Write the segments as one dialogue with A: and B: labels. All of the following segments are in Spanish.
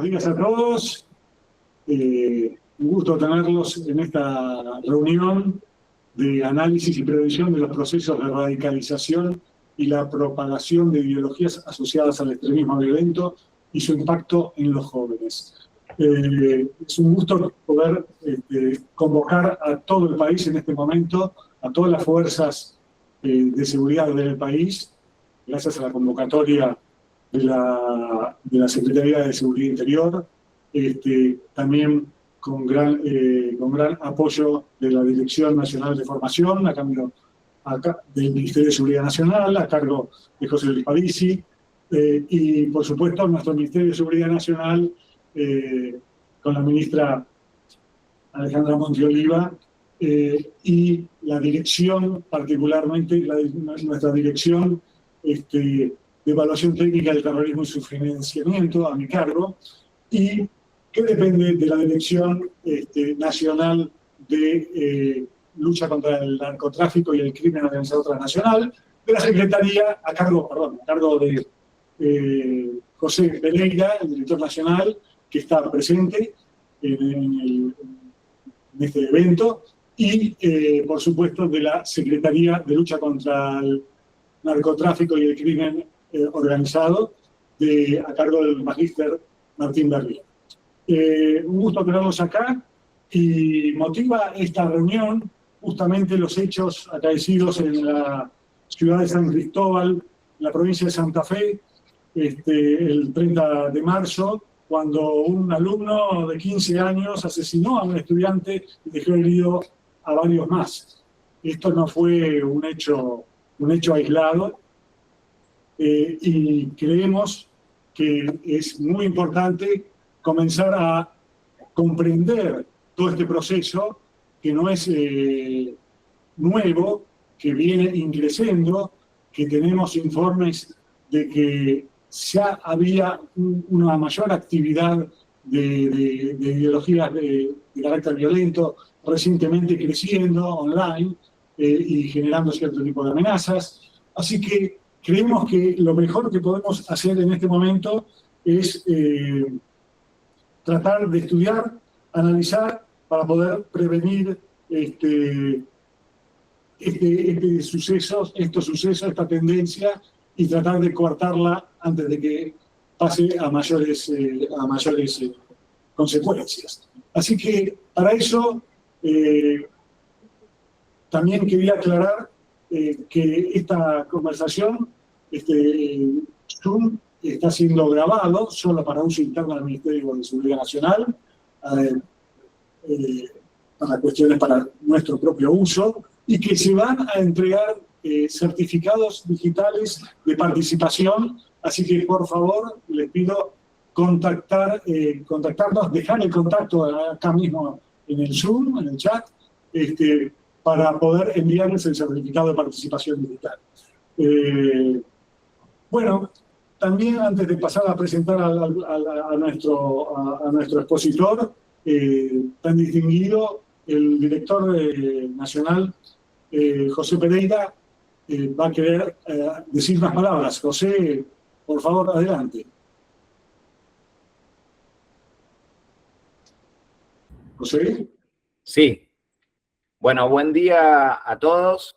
A: días a todos. Un gusto tenerlos en esta reunión de análisis y prevención de los procesos de radicalización y la propagación de ideologías asociadas al extremismo violento y su impacto en los jóvenes. Es un gusto poder convocar a todo el país en este momento, a todas las fuerzas de seguridad del país, gracias a la convocatoria de la Secretaría de Seguridad Interior, también con gran apoyo de la Dirección Nacional de Formación, a cambio del Ministerio de Seguridad Nacional, a cargo de José Luis Parisi, y por supuesto nuestro Ministerio de Seguridad Nacional, con la ministra Alejandra Montioliva, y la dirección, particularmente nuestra dirección de evaluación técnica del terrorismo y su financiamiento, a mi cargo, y que depende de la Dirección Nacional de Lucha contra el Narcotráfico y el Crimen Organizado Transnacional, de la Secretaría, a cargo de José Pereira, el director nacional, que está presente en este evento, y por supuesto de la Secretaría de Lucha contra el Narcotráfico y el Crimen Organizado, a cargo del magíster Martín Berría. Un gusto tenerlos acá, y motiva esta reunión justamente los hechos acaecidos en la ciudad de San Cristóbal, en la provincia de Santa Fe, el 30 de marzo, cuando un alumno de 15 años asesinó a un estudiante y dejó herido a varios más. Esto no fue un hecho aislado, y creemos que es muy importante comenzar a comprender todo este proceso, que no es nuevo, que viene increciendo, que tenemos informes de que ya había una mayor actividad de ideologías de carácter violento recientemente creciendo online, y generando cierto tipo de amenazas. Así que creemos que lo mejor que podemos hacer en este momento es tratar de estudiar, analizar, para poder prevenir estos sucesos, esta tendencia, y tratar de coartarla antes de que pase a mayores consecuencias. Así que para eso también quería aclarar que esta conversación, Zoom, está siendo grabado solo para uso interno del Ministerio de Seguridad Nacional, para cuestiones para nuestro propio uso, y que se van a entregar certificados digitales de participación. Así que, por favor, les pido contactarnos, dejar el contacto acá mismo en el Zoom, en el chat, para poder enviarles el certificado de participación digital. Bueno, también antes de pasar a presentar a nuestro expositor tan distinguido, el director nacional, José Pereira, va a querer decir unas palabras. José, por favor, adelante. José.
B: Sí. Bueno, buen día a todos.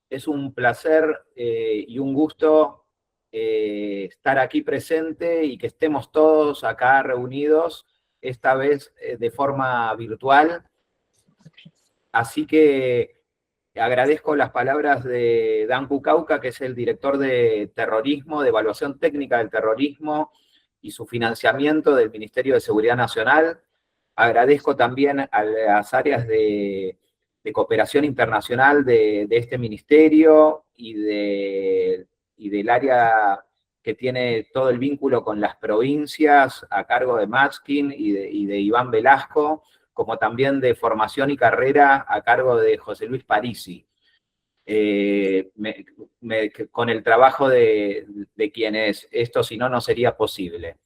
B: Es un placer y un gusto estar aquí presente y que estemos todos acá reunidos, esta vez de forma virtual. Así que agradezco las palabras de Dan Cucauca, que es el director de terrorismo, de evaluación técnica del terrorismo y su financiamiento del Ministerio de Seguridad Nacional. Agradezco también a las áreas de cooperación internacional de este ministerio y del área que tiene todo el vínculo con las provincias, a cargo de Matskin y de Iván Velasco, como también de formación y carrera a cargo de José Luis Parisi, con el trabajo de quienes esto si no, no sería posible.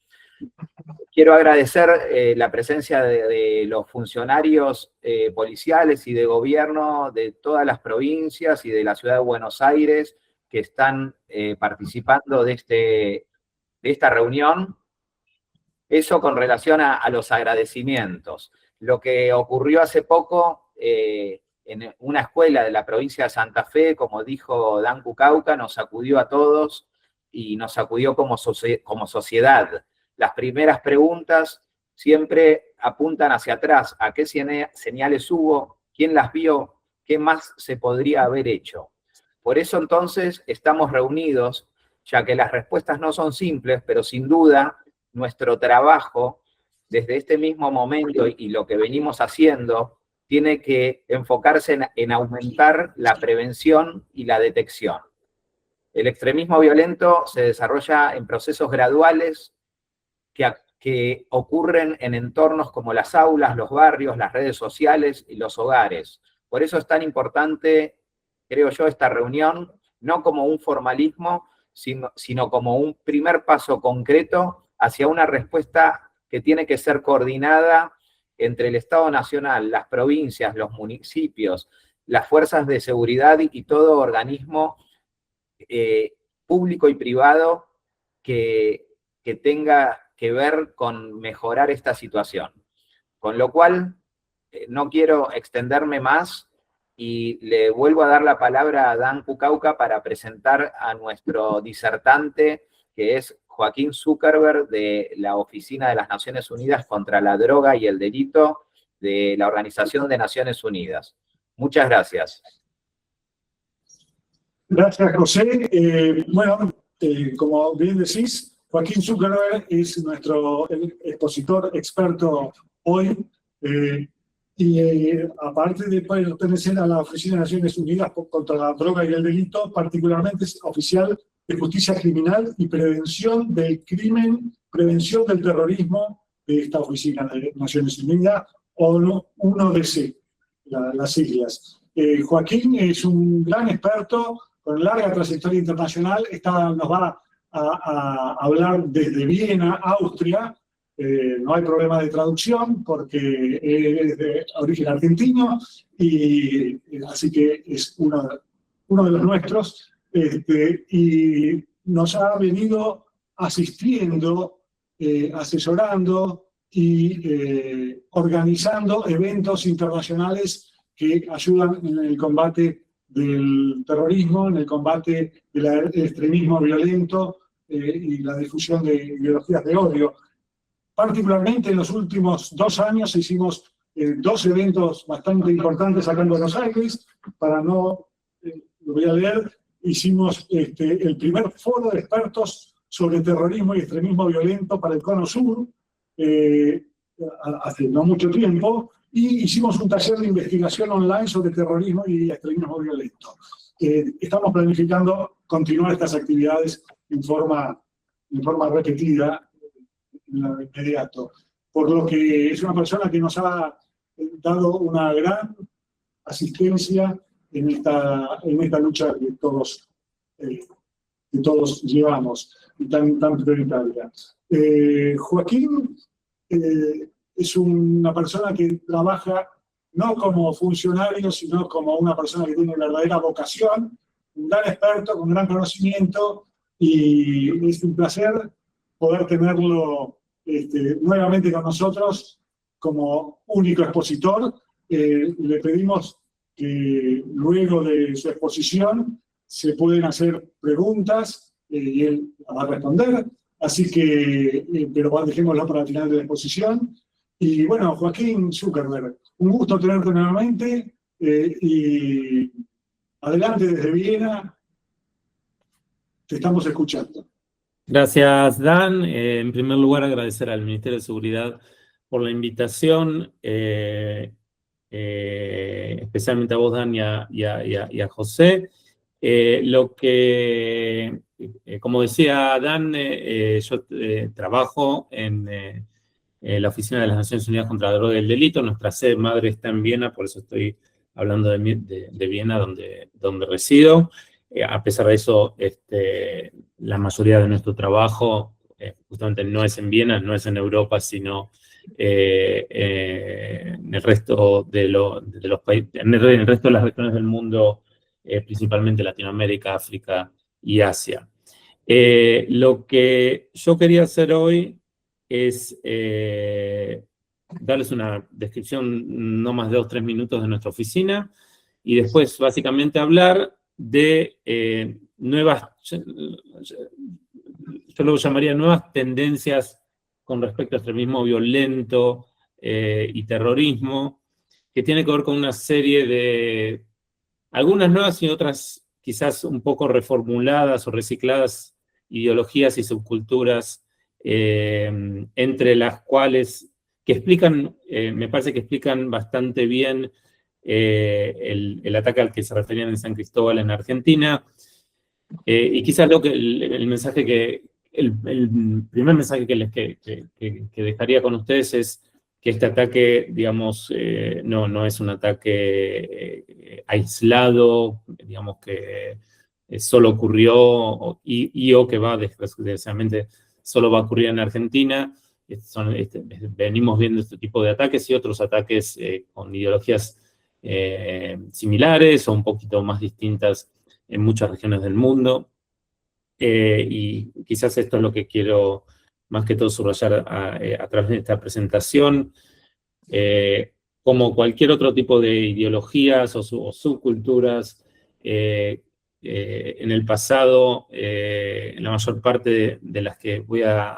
B: Quiero agradecer la presencia de los funcionarios policiales y de gobierno de todas las provincias y de la ciudad de Buenos Aires que están participando de esta reunión. Eso con relación a los agradecimientos. Lo que ocurrió hace poco en una escuela de la provincia de Santa Fe, como dijo Dan Kucauca, nos sacudió a todos y nos sacudió como sociedad. Las primeras preguntas siempre apuntan hacia atrás, a qué señales hubo, quién las vio, qué más se podría haber hecho. Por eso entonces estamos reunidos, ya que las respuestas no son simples, pero sin duda nuestro trabajo desde este mismo momento y lo que venimos haciendo tiene que enfocarse en aumentar la prevención y la detección. El extremismo violento se desarrolla en procesos graduales que ocurren en entornos como las aulas, los barrios, las redes sociales y los hogares. Por eso es tan importante, creo yo, esta reunión, no como un formalismo, sino como un primer paso concreto hacia una respuesta que tiene que ser coordinada entre el Estado Nacional, las provincias, los municipios, las fuerzas de seguridad y todo organismo público y privado que tenga que ver con mejorar esta situación. Con lo cual, no quiero extenderme más y le vuelvo a dar la palabra a Dan Kucauca para presentar a nuestro disertante, que es Joaquín Zuckerberg, de la Oficina de las Naciones Unidas contra la Droga y el Delito de la Organización de Naciones Unidas. Muchas gracias.
A: Gracias, José. Como bien decís, Joaquín Zuckerberg es nuestro expositor experto hoy. Aparte de pertenecer a la Oficina de Naciones Unidas contra la Droga y el Delito, particularmente es oficial de Justicia Criminal y Prevención del Crimen, Prevención del Terrorismo de esta Oficina de Naciones Unidas, ONU, 1DC, las siglas. Joaquín es un gran experto con larga trayectoria internacional, nos va a hablar desde Viena, Austria. No hay problema de traducción porque es de origen argentino, y así que es uno de los nuestros, y nos ha venido asistiendo, asesorando y organizando eventos internacionales que ayudan en el combate del terrorismo, en el combate del extremismo violento y la difusión de ideologías de odio. Particularmente en los últimos 2 años hicimos 2 eventos bastante importantes acá en Buenos Aires. Lo voy a leer. Hicimos el primer foro de expertos sobre terrorismo y extremismo violento para el Cono Sur, hace no mucho tiempo, y hicimos un taller de investigación online sobre terrorismo y extremismo violento. Estamos planificando continuar estas actividades en forma repetida en lo inmediato, por lo que es una persona que nos ha dado una gran asistencia en esta lucha que todos llevamos, tan prioritaria. Joaquín es una persona que trabaja no como funcionario, sino como una persona que tiene verdadera vocación, un gran experto, con gran conocimiento, y es un placer poder tenerlo nuevamente con nosotros como único expositor. Le pedimos que luego de su exposición se pueden hacer preguntas y él va a responder, así que, pero dejémoslo para el final de la exposición. Y bueno, Joaquín Zuckerberg, un gusto tenerte nuevamente, y adelante desde Viena, te estamos escuchando.
C: Gracias, Dan. En primer lugar, agradecer al Ministerio de Seguridad por la invitación, especialmente a vos, Dan, y a José. Como decía Dan, yo trabajo en la Oficina de las Naciones Unidas contra la Droga y el Delito. Nuestra sede madre está en Viena, por eso estoy hablando de Viena, donde resido. A pesar de eso, la mayoría de nuestro trabajo justamente no es en Viena, no es en Europa, sino en el resto de los países, en el resto de las regiones del mundo, principalmente Latinoamérica, África y Asia. Lo que yo quería hacer hoy es darles una descripción no más de 2 o 3 minutos de nuestra oficina y después básicamente hablar de nuevas, yo lo llamaría nuevas tendencias con respecto a extremismo violento y terrorismo, que tiene que ver con una serie de, algunas nuevas y otras quizás un poco reformuladas o recicladas ideologías y subculturas, entre las cuales, que explican, me parece que explican bastante bien el ataque al que se referían en San Cristóbal en Argentina, y quizás el mensaje que, el primer mensaje que dejaría con ustedes es que este ataque, digamos, no es un ataque aislado, digamos que solo ocurrió o que va, desgraciadamente, solo va a ocurrir en Argentina. Venimos viendo este tipo de ataques y otros ataques con ideologías similares o un poquito más distintas en muchas regiones del mundo. Y quizás esto es lo que quiero más que todo subrayar a través de esta presentación. Como cualquier otro tipo de ideologías o subculturas, en el pasado, la mayor parte de las que voy a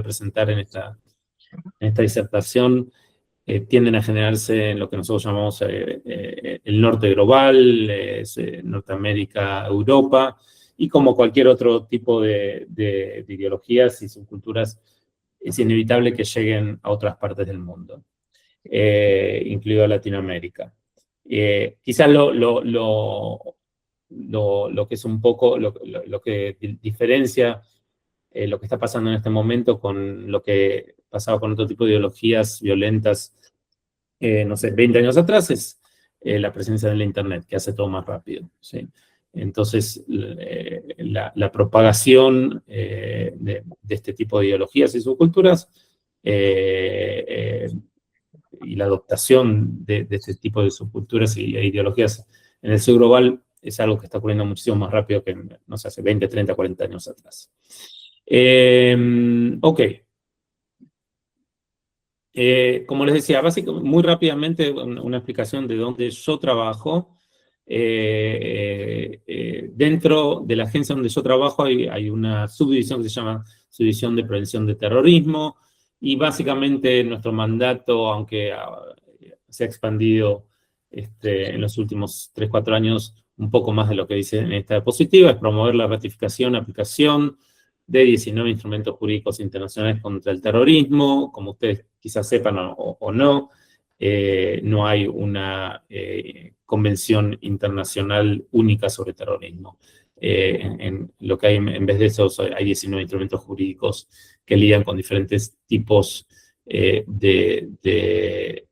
C: presentar en esta disertación tienden a generarse en lo que nosotros llamamos el norte global, Norteamérica, Europa, y como cualquier otro tipo de ideologías y subculturas, es inevitable que lleguen a otras partes del mundo, incluido Latinoamérica. Quizás lo que es un poco, lo que diferencia lo que está pasando en este momento con lo que pasaba con otro tipo de ideologías violentas, no sé, 20 años atrás, es la presencia de la Internet, que hace todo más rápido, ¿sí? Entonces, la propagación de este tipo de ideologías y subculturas y la adoptación de este tipo de subculturas y ideologías en el sur global es algo que está ocurriendo muchísimo más rápido que, no sé, hace 20, 30, 40 años atrás. Ok. Como les decía, básicamente, muy rápidamente, una explicación de dónde yo trabajo. Dentro de la agencia donde yo trabajo hay una subdivisión que se llama Subdivisión de Prevención de Terrorismo, y básicamente nuestro mandato, aunque se ha expandido en los últimos 3, 4 años un poco más de lo que dice en esta diapositiva, es promover la ratificación, aplicación de 19 instrumentos jurídicos internacionales contra el terrorismo. Como ustedes quizás sepan o no, no hay una convención internacional única sobre terrorismo. En lo que hay, en vez de eso, hay 19 instrumentos jurídicos que lidian con diferentes tipos de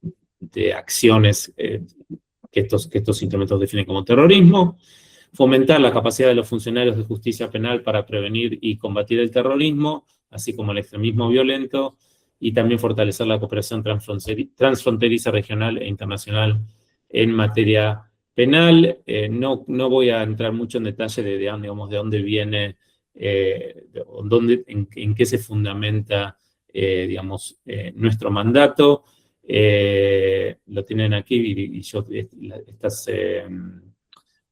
C: acciones que estos instrumentos definen como terrorismo. Fomentar la capacidad de los funcionarios de justicia penal para prevenir y combatir el terrorismo, así como el extremismo violento, y también fortalecer la cooperación transfronteriza regional e internacional en materia penal. No voy a entrar mucho en detalle de dónde viene, en qué se fundamenta, nuestro mandato. Lo tienen aquí y yo estas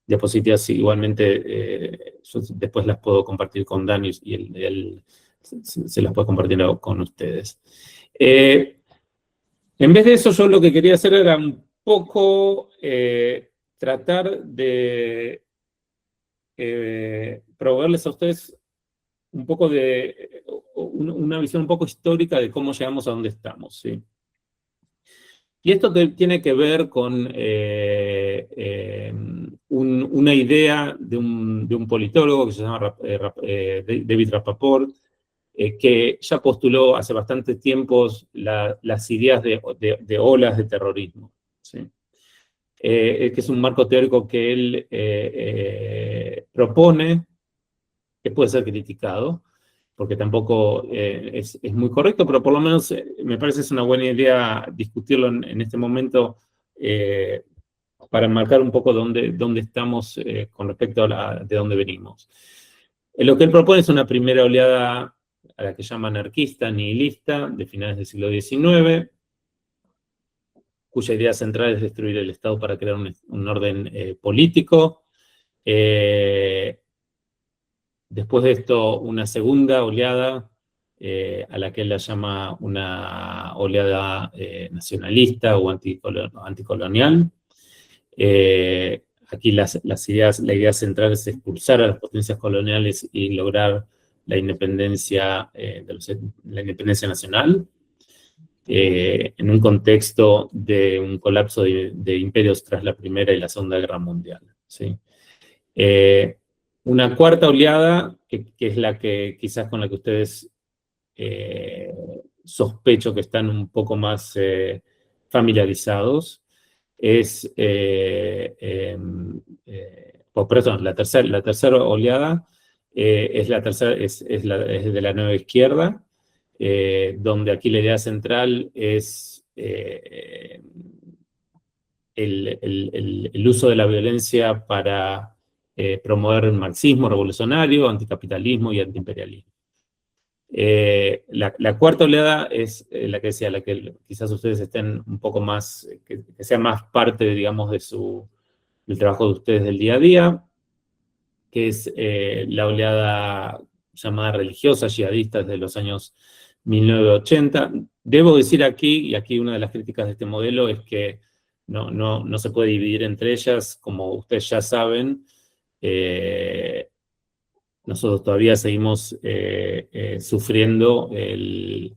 C: diapositivas igualmente yo después las puedo compartir con Dani y él se las puede compartir con ustedes. En vez de eso, yo lo que quería hacer era un poco tratar de proveerles a ustedes un poco de una visión un poco histórica de cómo llegamos a donde estamos, ¿sí? Y esto tiene que ver con una idea de un politólogo que se llama David Rapaport, que ya postuló hace bastante tiempo las ideas de olas de terrorismo, ¿sí? Que es un marco teórico que él propone, que puede ser criticado, porque tampoco es muy correcto, pero por lo menos me parece es una buena idea discutirlo en este momento para marcar un poco dónde estamos con respecto a de dónde venimos. Lo que él propone es una primera oleada a la que llama anarquista, nihilista, de finales del siglo XIX, cuya idea central es destruir el Estado para crear un orden político. Después de esto, una segunda oleada, a la que él la llama una oleada nacionalista o anticolonial. Aquí la idea central es expulsar a las potencias coloniales y lograr la independencia, la independencia nacional, en un contexto de un colapso de imperios tras la Primera y la Segunda Guerra Mundial, ¿sí? Una cuarta oleada, que es la que quizás con la que ustedes sospecho que están un poco más familiarizados, es, perdón, la tercera oleada es de la nueva izquierda, donde aquí la idea central es el uso de la violencia para promover el marxismo revolucionario, anticapitalismo y antiimperialismo. La cuarta oleada es la que decía, la que quizás ustedes estén un poco más, que sea más parte, digamos, del trabajo de ustedes del día a día, que es la oleada llamada religiosa, yihadista, desde los años 1980. Debo decir aquí, y aquí una de las críticas de este modelo es que no se puede dividir entre ellas, como ustedes ya saben. Nosotros todavía seguimos sufriendo el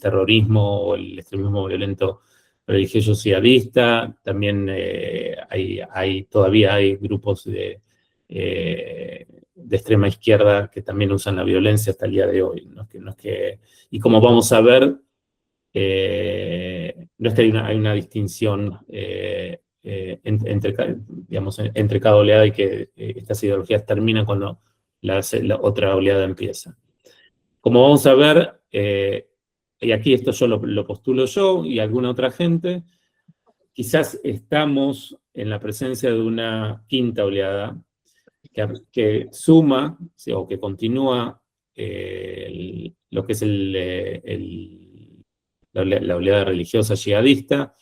C: terrorismo o el extremismo violento religioso yihadista. También todavía hay grupos de extrema izquierda que también usan la violencia hasta el día de hoy. Y como vamos a ver, no es que hay una distinción entre cada oleada y que estas ideologías terminan cuando la otra oleada empieza. Como vamos a ver, y aquí esto yo lo postulo yo y alguna otra gente, quizás estamos en la presencia de una quinta oleada que suma, o que continúa lo que es la oleada religiosa yihadista,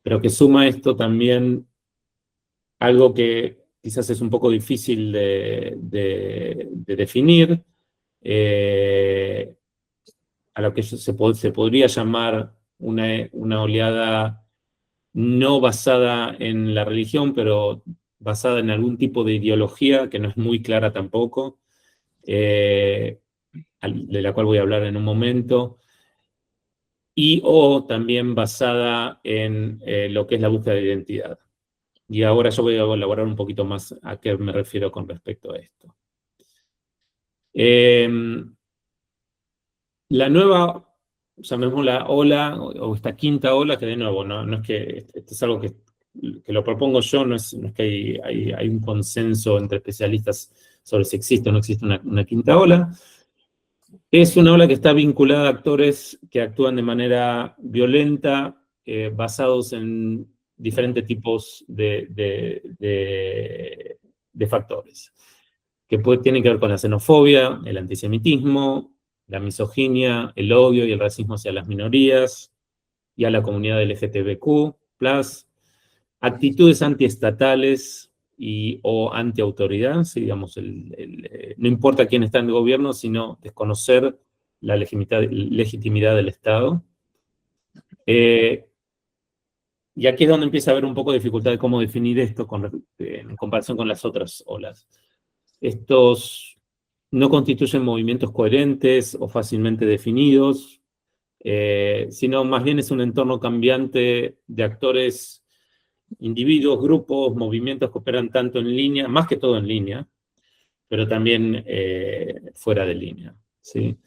C: pero que suma esto también algo que quizás es un poco difícil de definir, a lo que se podría llamar una oleada no basada en la religión, pero basada en algún tipo de ideología que no es muy clara tampoco, de la cual voy a hablar en un momento, o también basada en lo que es la búsqueda de identidad. Y ahora yo voy a elaborar un poquito más a qué me refiero con respecto a esto. La nueva, llamémosla ola, o esta quinta ola, que de nuevo, no es que esto es algo que lo propongo yo, no es que hay un consenso entre especialistas sobre si existe o no existe una quinta ola. Es una ola que está vinculada a actores que actúan de manera violenta, basados en diferentes tipos de factores, que tienen que ver con la xenofobia, el antisemitismo, la misoginia, el odio y el racismo hacia las minorías y a la comunidad LGTBQ+, actitudes antiestatales o antiautoridad, ¿sí? Digamos, no importa quién está en el gobierno, sino desconocer la legitimidad del Estado. Y aquí es donde empieza a haber un poco de dificultad de cómo definir esto en comparación con las otras olas. Estos no constituyen movimientos coherentes o fácilmente definidos, sino más bien es un entorno cambiante de actores, individuos, grupos, movimientos que operan tanto en línea, más que todo en línea, pero también fuera de línea, ¿sí?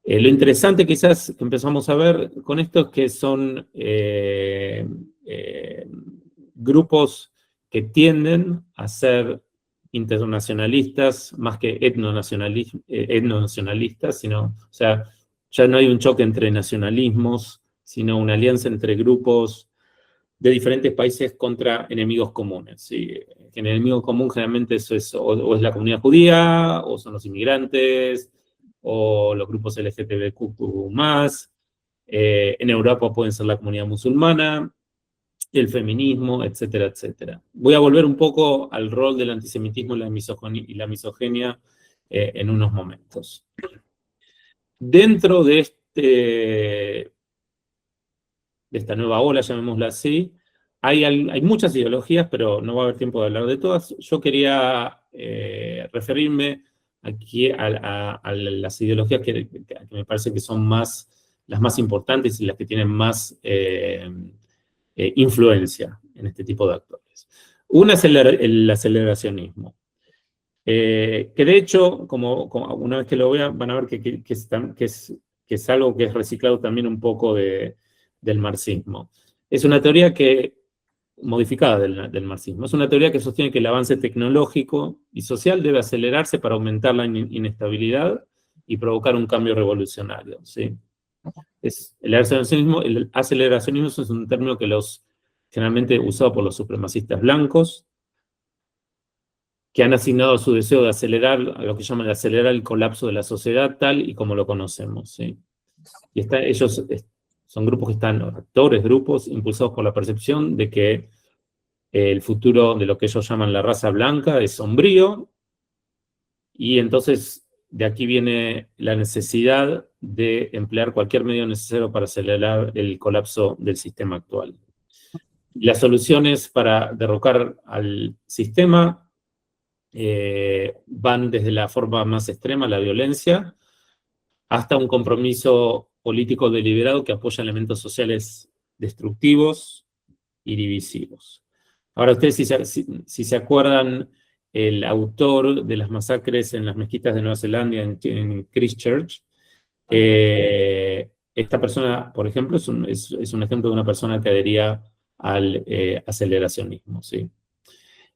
C: Lo interesante quizás que empezamos a ver con esto es que son grupos que tienden a ser internacionalistas más que etnonacionalistas, sino, o sea, ya no hay un choque entre nacionalismos, sino una alianza entre grupos de diferentes países contra enemigos comunes, ¿sí? El enemigo común generalmente eso es o es la comunidad judía, o son los inmigrantes, o los grupos LGTBQ+, en Europa pueden ser la comunidad musulmana, el feminismo, etcétera, etcétera. Voy a volver un poco al rol del antisemitismo y la misoginia en unos momentos. Dentro de esta nueva ola, llamémosla así, hay muchas ideologías, pero no va a haber tiempo de hablar de todas. Yo quería referirme aquí a las ideologías que me parece que son las más importantes y las que tienen más influencia en este tipo de actores. Una es el aceleracionismo, que de hecho, como una vez que lo vean, van a ver que es algo que es reciclado también un poco del marxismo. Es una teoría modificada del marxismo. Es una teoría que sostiene que el avance tecnológico y social debe acelerarse para aumentar la inestabilidad y provocar un cambio revolucionario, ¿sí? El aceleracionismo es un término que generalmente usado por los supremacistas blancos, que han asignado su deseo de acelerar, a lo que llaman de acelerar el colapso de la sociedad tal y como lo conocemos, ¿sí? Y ellos son grupos grupos impulsados por la percepción de que el futuro de lo que ellos llaman la raza blanca es sombrío, y entonces de aquí viene la necesidad de emplear cualquier medio necesario para acelerar el colapso del sistema actual. Las soluciones para derrocar al sistema van desde la forma más extrema, la violencia, hasta un compromiso político deliberado que apoya elementos sociales destructivos y divisivos. Ahora, ustedes si se acuerdan, el autor de las masacres en las mezquitas de Nueva Zelanda, en Christchurch, esta persona, por ejemplo, es un ejemplo de una persona que adhería al aceleracionismo, ¿sí?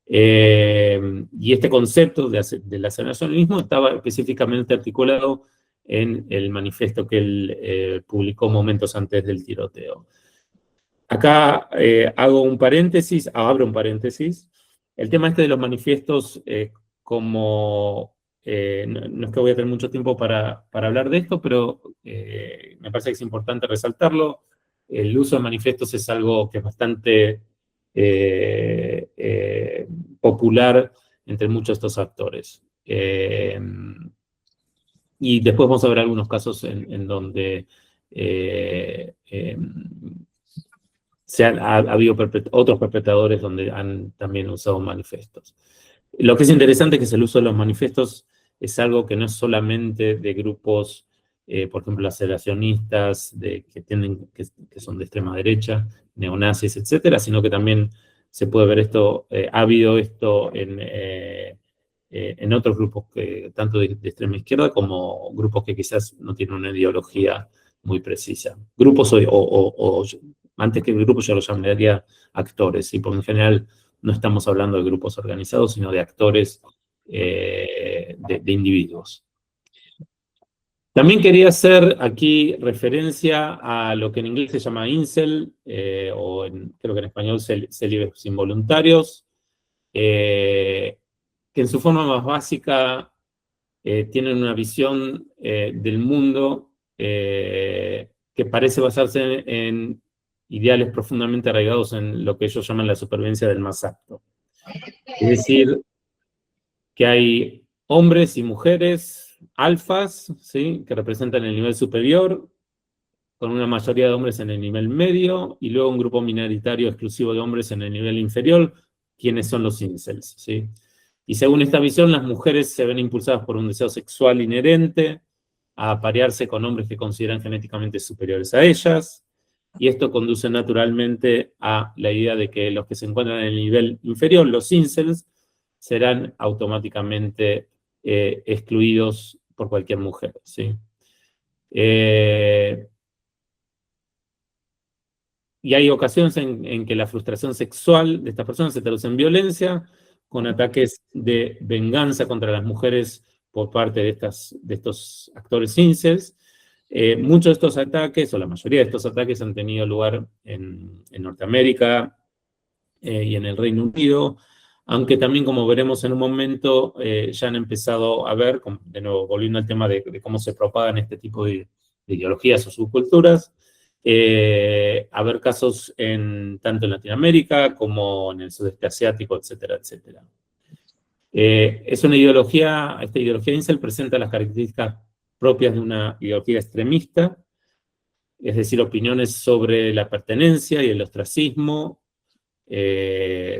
C: Y este concepto del aceleracionismo estaba específicamente articulado en el manifiesto que él publicó momentos antes del tiroteo. Acá abro un paréntesis. El tema de los manifiestos, no es que voy a tener mucho tiempo para hablar de esto, pero me parece que es importante resaltarlo. El uso de manifiestos es algo que es bastante popular entre muchos de estos actores. Y después vamos a ver algunos casos en donde ha habido otros perpetradores donde han también usado manifiestos. Lo que es interesante es que el uso de los manifiestos es algo que no es solamente de grupos, por ejemplo, aceleracionistas, que son de extrema derecha, neonazis, etcétera, sino que también se puede ver esto, ha habido esto en otros grupos, tanto de extrema izquierda como grupos que quizás no tienen una ideología muy precisa. Grupos antes que grupos yo los llamaría actores, ¿sí? Porque en general no estamos hablando de grupos organizados, sino de actores, de individuos. También quería hacer aquí referencia a lo que en inglés se llama incel, creo que en español célibes involuntarios, que en su forma más básica tienen una visión del mundo que parece basarse en ideales profundamente arraigados en lo que ellos llaman la supervivencia del más apto. Es decir, que hay hombres y mujeres alfas, ¿sí?, que representan el nivel superior, con una mayoría de hombres en el nivel medio, y luego un grupo minoritario exclusivo de hombres en el nivel inferior, quienes son los incels, ¿sí? Y según esta visión, las mujeres se ven impulsadas por un deseo sexual inherente a aparearse con hombres que consideran genéticamente superiores a ellas, y esto conduce naturalmente a la idea de que los que se encuentran en el nivel inferior, los incels, serán automáticamente excluidos por cualquier mujer, ¿sí? Y hay ocasiones en que la frustración sexual de estas personas se traduce en violencia, con ataques de venganza contra las mujeres por parte de estos actores incels. Muchos de estos ataques, o la mayoría de estos ataques, han tenido lugar en Norteamérica y en el Reino Unido. aunque también, como veremos en un momento, ya han empezado a ver, de nuevo, volviendo al tema de cómo se propagan este tipo de ideologías o subculturas, a ver casos tanto en Latinoamérica como en el sudeste asiático, etcétera, etcétera. Es una ideología, esta ideología incel presenta las características propias de una ideología extremista, es decir, opiniones sobre la pertenencia y el ostracismo,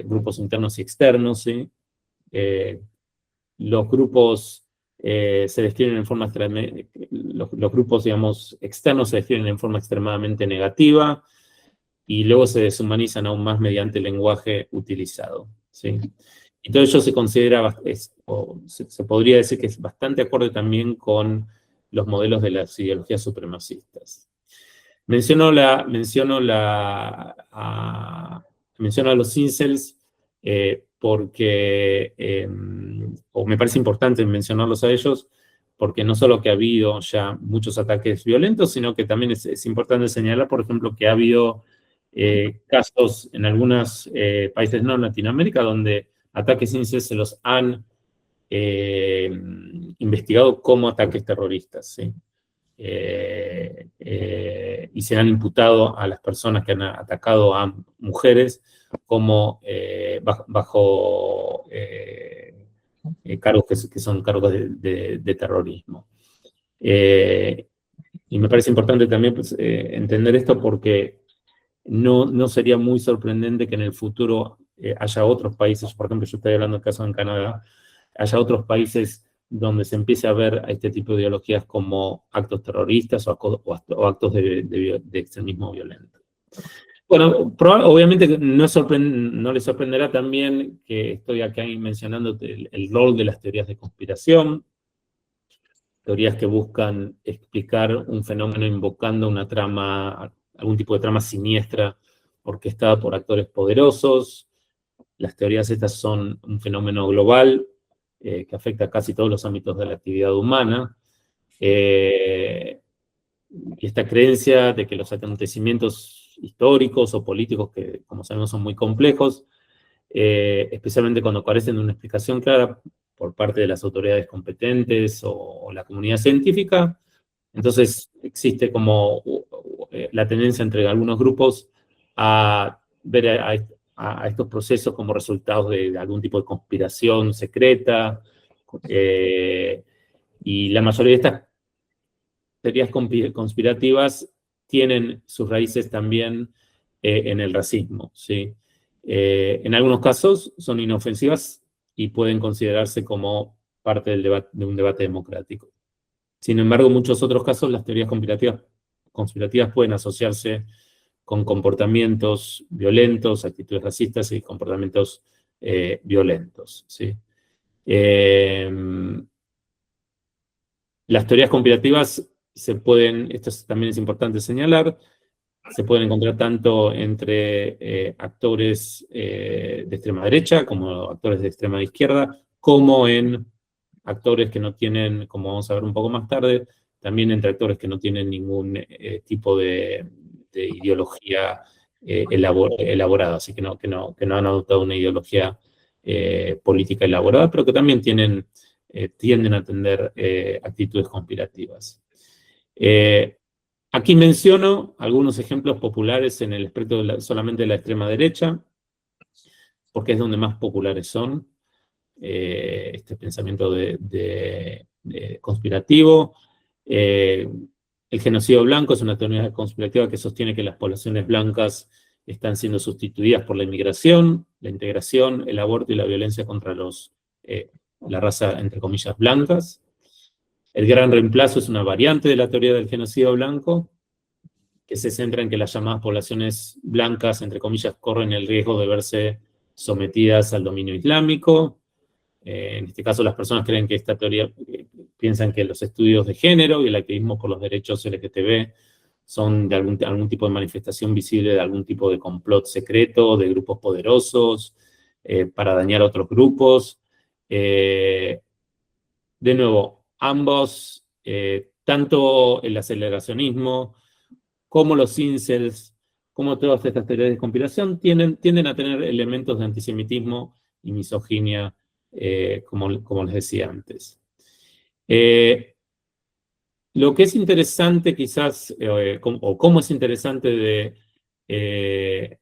C: grupos internos y externos, ¿sí? Los grupos se describen en forma los grupos, digamos, externos se describen en forma extremadamente negativa y luego se deshumanizan aún más mediante el lenguaje utilizado, ¿sí? Y todo ello se considera, se podría decir que es bastante acorde también con los modelos de las ideologías supremacistas. Menciono a los incels porque, o me parece importante mencionarlos a ellos, porque no solo que ha habido ya muchos ataques violentos, sino que también es importante señalar, por ejemplo, que ha habido casos en algunos países no en Latinoamérica donde ataques incels se los han investigado como ataques terroristas, ¿sí? Y se han imputado a las personas que han atacado a mujeres como bajo cargos que son cargos de terrorismo. Y me parece importante también pues, entender esto porque no sería muy sorprendente que en el futuro haya otros países, por ejemplo, yo estoy hablando del caso en Canadá, haya otros países donde se empiece a ver a este tipo de ideologías como actos terroristas o actos de extremismo violento. Bueno, obviamente no les sorprenderá también que estoy acá mencionando el rol de las teorías de conspiración, teorías que buscan explicar un fenómeno invocando una trama, algún tipo de trama siniestra orquestada por actores poderosos. Las teorías estas son un fenómeno global que afecta a casi todos los ámbitos de la actividad humana. Y esta creencia de que los acontecimientos históricos o políticos, que como sabemos son muy complejos, especialmente cuando carecen de una explicación clara por parte de las autoridades competentes o la comunidad científica, entonces existe como la tendencia entre algunos grupos a ver a estos procesos como resultados de algún tipo de conspiración secreta, y la mayoría de estas teorías conspirativas tienen sus raíces también en el racismo, ¿sí? En algunos casos son inofensivas y pueden considerarse como parte de un debate democrático. Sin embargo, en muchos otros casos las teorías conspirativas pueden asociarse con comportamientos violentos, actitudes racistas y comportamientos violentos, ¿sí? Las teorías conspirativas esto también es importante señalar, se pueden encontrar tanto entre actores de extrema derecha como actores de extrema izquierda, como en actores que no tienen, como vamos a ver un poco más tarde, también entre actores que no tienen ningún tipo de ideología elaborada, así que no han adoptado una ideología política elaborada, pero que también tienden a tener actitudes conspirativas. Aquí menciono algunos ejemplos populares en el espectro solamente de la extrema derecha, porque es donde más populares son este pensamiento de conspirativo. El genocidio blanco es una teoría conspirativa que sostiene que las poblaciones blancas están siendo sustituidas por la inmigración, la integración, el aborto y la violencia contra la raza, entre comillas, blancas. El gran reemplazo es una variante de la teoría del genocidio blanco, que se centra en que las llamadas poblaciones blancas, entre comillas, corren el riesgo de verse sometidas al dominio islámico. En este caso, las personas creen que esta teoría, piensan que los estudios de género y el activismo por los derechos LGTB son de algún tipo de manifestación visible de algún tipo de complot secreto, de grupos poderosos, para dañar a otros grupos. De nuevo, ambos, tanto el aceleracionismo como los incels, como todas estas teorías de conspiración, tienden a tener elementos de antisemitismo y misoginia, como les decía antes. Lo que es interesante quizás, o cómo es interesante de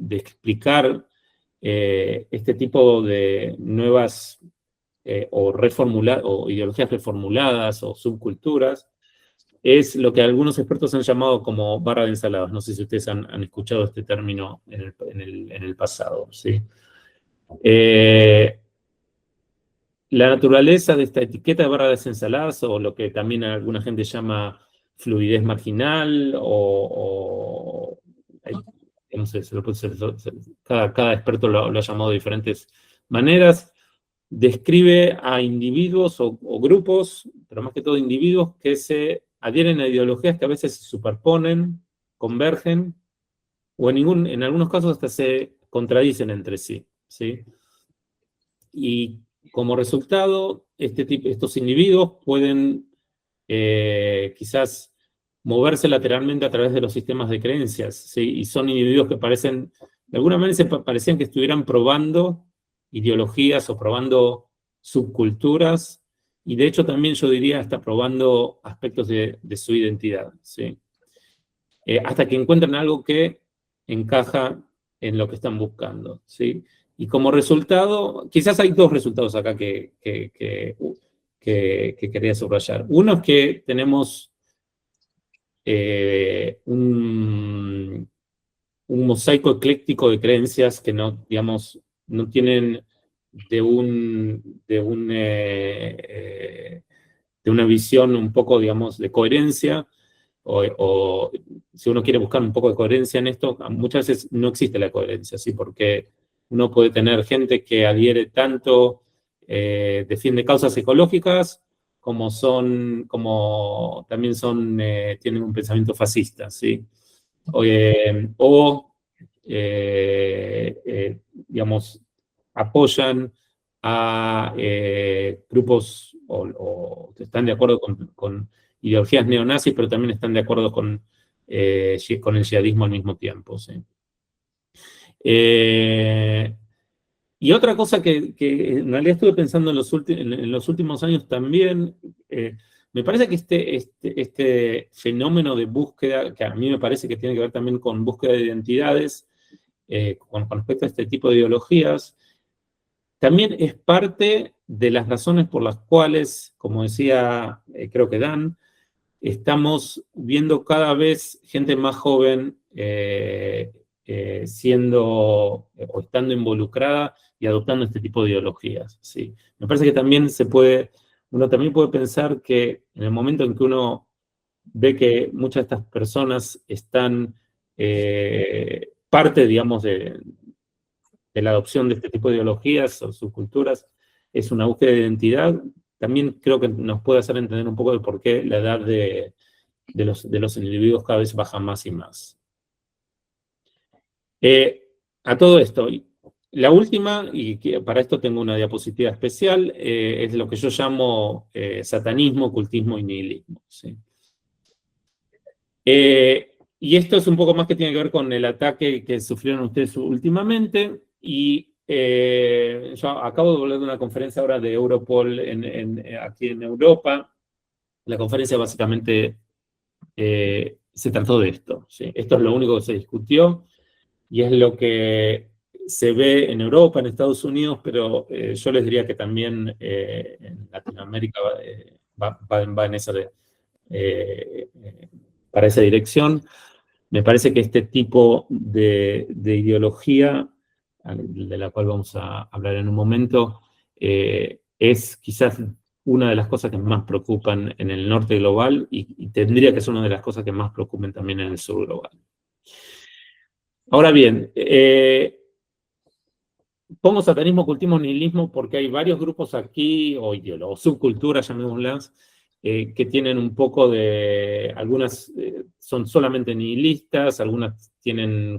C: explicar este tipo de nuevas o ideologías reformuladas o subculturas, es lo que algunos expertos han llamado como barra de ensaladas. No sé si ustedes han escuchado este término en el pasado, ¿sí? La naturaleza de esta etiqueta de barra de ensaladas, o lo que también alguna gente llama fluidez marginal, no sé, cada experto lo ha llamado de diferentes maneras, describe a individuos o grupos, pero más que todo individuos, que se adhieren a ideologías que a veces se superponen, convergen, o en algunos casos hasta se contradicen entre sí, ¿sí? Y como resultado, estos individuos pueden quizás moverse lateralmente a través de los sistemas de creencias, ¿sí? Y son individuos que parecen, de alguna manera parecían que estuvieran probando ideologías o probando subculturas, y de hecho también yo diría hasta probando aspectos de su identidad, ¿sí? Hasta que encuentran algo que encaja en lo que están buscando, ¿sí? Y como resultado, quizás hay dos resultados acá que quería subrayar. Uno es que tenemos un mosaico ecléctico de creencias que no, digamos, no tienen de una visión un poco, digamos, de coherencia, o si uno quiere buscar un poco de coherencia en esto, muchas veces no existe la coherencia, ¿sí? Porque uno puede tener gente que adhiere tanto, defiende causas ecológicas, como también tienen un pensamiento fascista, ¿sí? Digamos, apoyan a grupos o están de acuerdo con ideologías neonazis, pero también están de acuerdo con el yihadismo al mismo tiempo, ¿sí? Y otra cosa que en realidad estuve pensando en los últimos años también, me parece que este fenómeno de búsqueda, que a mí me parece que tiene que ver también con búsqueda de identidades, con respecto a este tipo de ideologías, también es parte de las razones por las cuales, como decía, creo que Dan, estamos viendo cada vez gente más joven siendo o estando involucrada y adoptando este tipo de ideologías, ¿sí? Me parece que también uno también puede pensar que en el momento en que uno ve que muchas de estas personas están parte, digamos, de la adopción de este tipo de ideologías o subculturas, es una búsqueda de identidad. También creo que nos puede hacer entender un poco de por qué la edad de los individuos cada vez baja más y más. A todo esto, la última, y para esto tengo una diapositiva especial, es lo que yo llamo satanismo, ocultismo y nihilismo, ¿sí? Y esto es un poco más que tiene que ver con el ataque que sufrieron ustedes últimamente, y yo acabo de volver de una conferencia ahora de Europol aquí en Europa. La conferencia básicamente se trató de esto, ¿sí? Esto es lo único que se discutió y es lo que se ve en Europa, en Estados Unidos, pero yo les diría que también en Latinoamérica va en para esa dirección. Me parece que este tipo de ideología, de la cual vamos a hablar en un momento, es quizás una de las cosas que más preocupan en el norte global y tendría que ser una de las cosas que más preocupen también en el sur global. Ahora bien, pongo satanismo, ocultismo, nihilismo porque hay varios grupos aquí, o subculturas, llamémoslas, que tienen un poco de, algunas son solamente nihilistas, algunas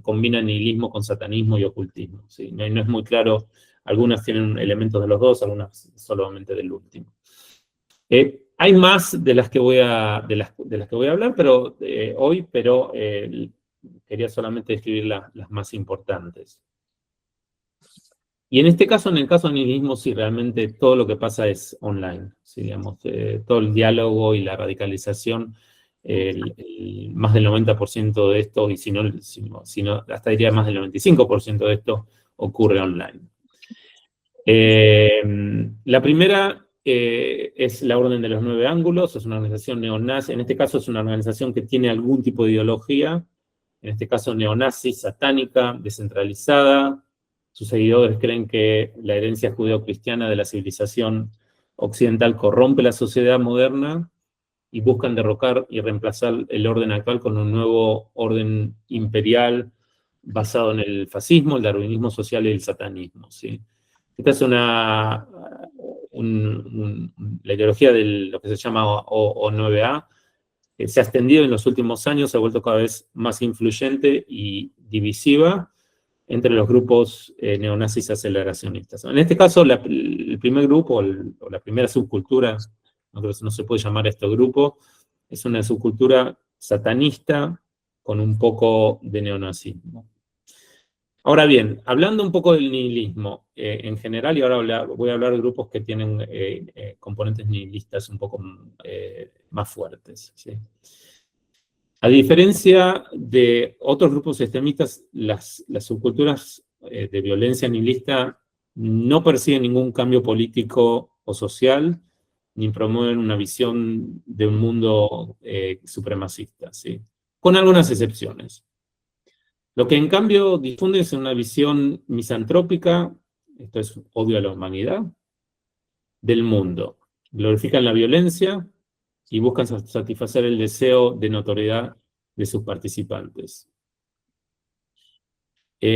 C: combinan nihilismo con satanismo y ocultismo, ¿sí? No es muy claro, algunas tienen elementos de los dos, algunas solamente del último. Hay más de las que voy a hablar hoy, pero quería solamente describir las más importantes. Y en este caso, en el caso del nihilismo, sí, realmente todo lo que pasa es online. ¿Sí? Digamos, todo el diálogo y la radicalización, más del 90% de esto, y si no, hasta diría más del 95% de esto ocurre online. La primera es la Orden de los Nueve Ángulos, es una organización neonazi, en este caso es una organización que tiene algún tipo de ideología, en este caso neonazi, satánica, descentralizada. Sus seguidores creen que la herencia judeo-cristiana de la civilización occidental corrompe la sociedad moderna y buscan derrocar y reemplazar el orden actual con un nuevo orden imperial basado en el fascismo, el darwinismo social y el satanismo, ¿sí? Esta es la ideología de lo que se llama O9A, que se ha extendido en los últimos años, se ha vuelto cada vez más influyente y divisiva entre los grupos neonazis aceleracionistas. En este caso, el primer grupo, o la primera subcultura, no se puede llamar esto grupo, es una subcultura satanista con un poco de neonazismo. Ahora bien, hablando un poco del nihilismo en general, y ahora voy a hablar de grupos que tienen componentes nihilistas un poco más fuertes, ¿sí? A diferencia de otros grupos extremistas, las subculturas de violencia nihilista no persiguen ningún cambio político o social, ni promueven una visión de un mundo supremacista, ¿sí? Con algunas excepciones. Lo que en cambio difunde es una visión misantrópica, esto es odio a la humanidad, del mundo. Glorifican la violencia y buscan satisfacer el deseo de notoriedad de sus participantes.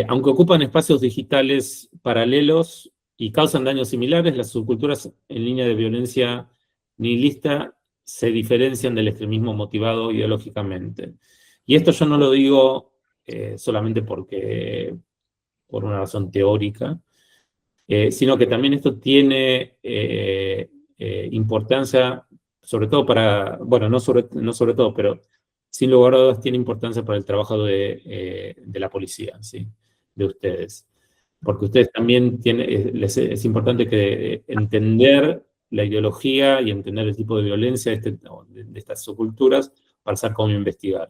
C: Aunque ocupan espacios digitales paralelos y causan daños similares, las subculturas en línea de violencia nihilista se diferencian del extremismo motivado ideológicamente. Y esto yo no lo digo solamente por una razón teórica, sino que también esto tiene importancia, sobre todo para, bueno, no sobre todo, pero sin lugar a dudas tiene importancia para el trabajo de la policía, ¿sí? De ustedes. Porque ustedes también es importante que entender la ideología y entender el tipo de violencia de estas subculturas para saber cómo investigar.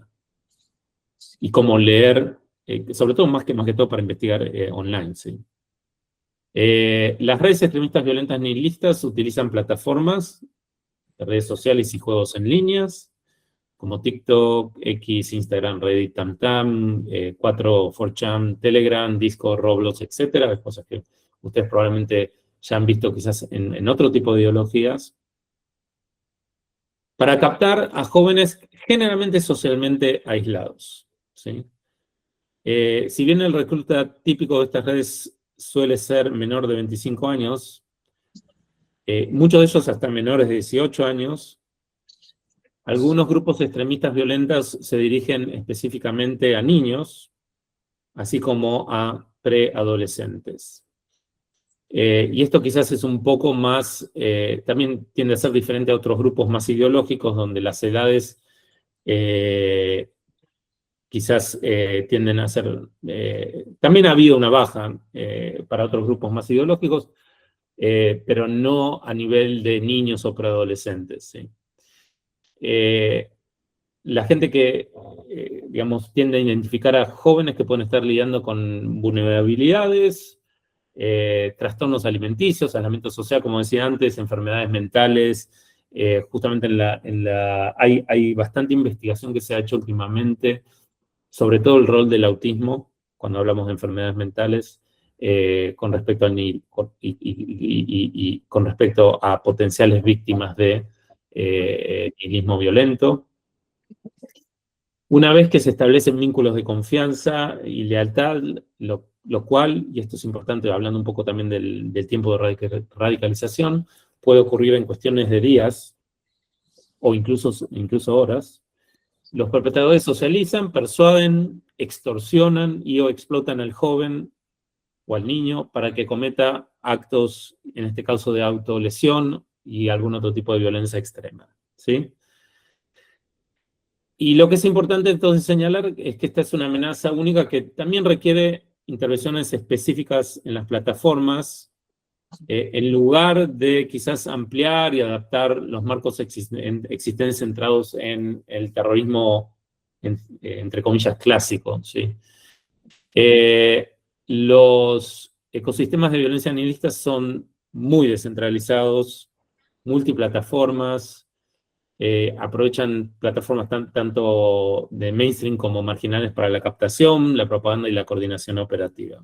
C: Y cómo leer, sobre todo más que todo para investigar online, ¿sí? Las redes extremistas violentas nihilistas utilizan plataformas, redes sociales y juegos en líneas, como TikTok, X, Instagram, Reddit, Tamtam, 4chan, Telegram, Discord, Roblox, etcétera, cosas que ustedes probablemente ya han visto quizás en otro tipo de ideologías, para captar a jóvenes generalmente socialmente aislados, ¿sí? Si bien el recluta típico de estas redes suele ser menor de 25 años, muchos de ellos hasta menores de 18 años, algunos grupos extremistas violentos se dirigen específicamente a niños, así como a preadolescentes. Y esto quizás es un poco más, también tiende a ser diferente a otros grupos más ideológicos, donde las edades quizás tienden a ser... también ha habido una baja para otros grupos más ideológicos, pero no a nivel de niños o preadolescentes, ¿sí? La gente que, digamos, tiende a identificar a jóvenes que pueden estar lidiando con vulnerabilidades, trastornos alimenticios, aislamiento social, como decía antes, enfermedades mentales. Justamente hay bastante investigación que se ha hecho últimamente sobre todo el rol del autismo cuando hablamos de enfermedades mentales con respecto al y con respecto a potenciales víctimas de nihilismo violento. Una vez que se establecen vínculos de confianza y lealtad, lo cual, y esto es importante hablando un poco también del tiempo de radicalización, puede ocurrir en cuestiones de días o incluso horas, los perpetradores socializan, persuaden, extorsionan y o explotan al joven o al niño para que cometa actos, en este caso de autolesión y algún otro tipo de violencia extrema, ¿sí? Y lo que es importante entonces señalar es que esta es una amenaza única que también requiere intervenciones específicas en las plataformas, en lugar de quizás ampliar y adaptar los marcos existentes centrados en el terrorismo, entre comillas, clásico, ¿sí? Los ecosistemas de violencia nihilista son muy descentralizados, multiplataformas, aprovechan plataformas tanto de mainstream como marginales para la captación, la propaganda y la coordinación operativa.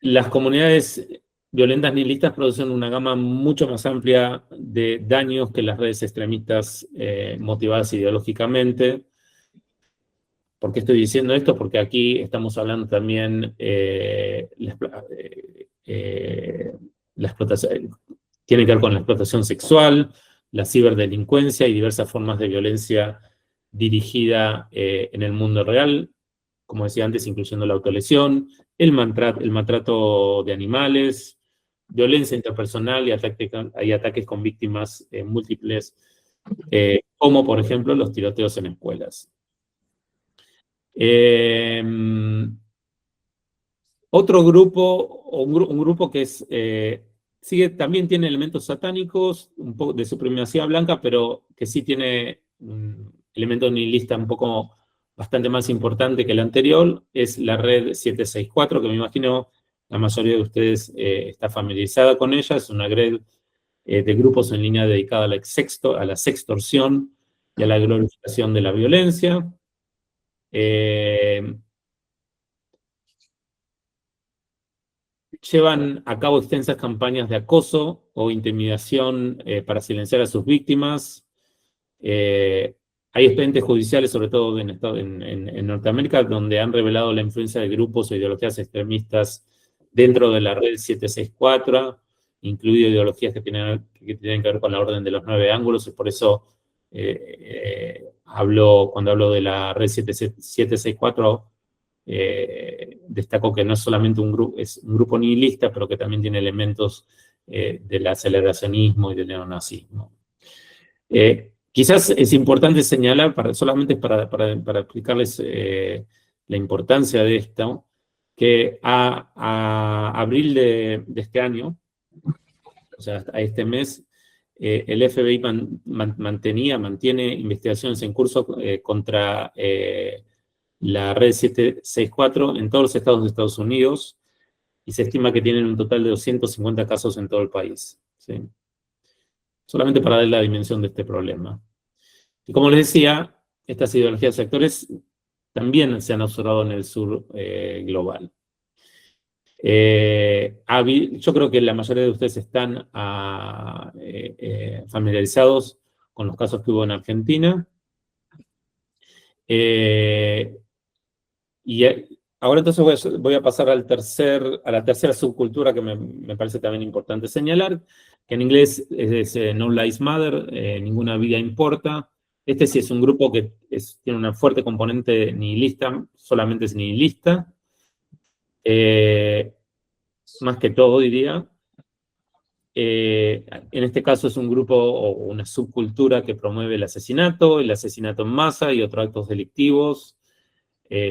C: Las comunidades violentas nihilistas producen una gama mucho más amplia de daños que las redes extremistas motivadas ideológicamente. ¿Por qué estoy diciendo esto? Porque aquí estamos hablando también la explotación, tiene que ver con la explotación sexual, la ciberdelincuencia y diversas formas de violencia dirigida en el mundo real, como decía antes, incluyendo la autolesión, el maltrato de animales, violencia interpersonal y ataques con víctimas múltiples, como por ejemplo los tiroteos en escuelas. Otro grupo, un grupo que es, también tiene elementos satánicos, un poco de supremacía blanca, pero que sí tiene elementos nihilistas un poco bastante más importante que el anterior, es la red 764, que me imagino la mayoría de ustedes está familiarizada con ella. Es una red de grupos en línea dedicada a la sextorsión y a la glorificación de la violencia. Llevan a cabo extensas campañas de acoso o intimidación para silenciar a sus víctimas. Hay expedientes judiciales, sobre todo en Norteamérica, donde han revelado la influencia de grupos o ideologías extremistas dentro de la red 764, incluido ideologías que tienen que ver con la orden de los 9 ángulos, y por eso cuando hablo de la red 764, destaco que no es solamente es un grupo nihilista, pero que también tiene elementos del aceleracionismo y del neonazismo. Quizás es importante señalar, solamente para explicarles la importancia de esto, que a abril de este año, o sea, a este mes, el FBI mantiene investigaciones en curso contra la red 764 en todos los estados de Estados Unidos, y se estima que tienen un total de 250 casos en todo el país, ¿sí? Solamente para dar la dimensión de este problema. Y como les decía, estas ideologías de sectores también se han observado en el sur global. Yo creo que la mayoría de ustedes están familiarizados con los casos que hubo en Argentina. Y ahora entonces voy a pasar a la tercera subcultura que me parece también importante señalar, que en inglés es No Lives Matter, ninguna vida importa. Este sí es un grupo que tiene una fuerte componente nihilista, solamente es nihilista. Más que todo, diría. En este caso es un grupo o una subcultura que promueve el asesinato en masa y otros actos delictivos.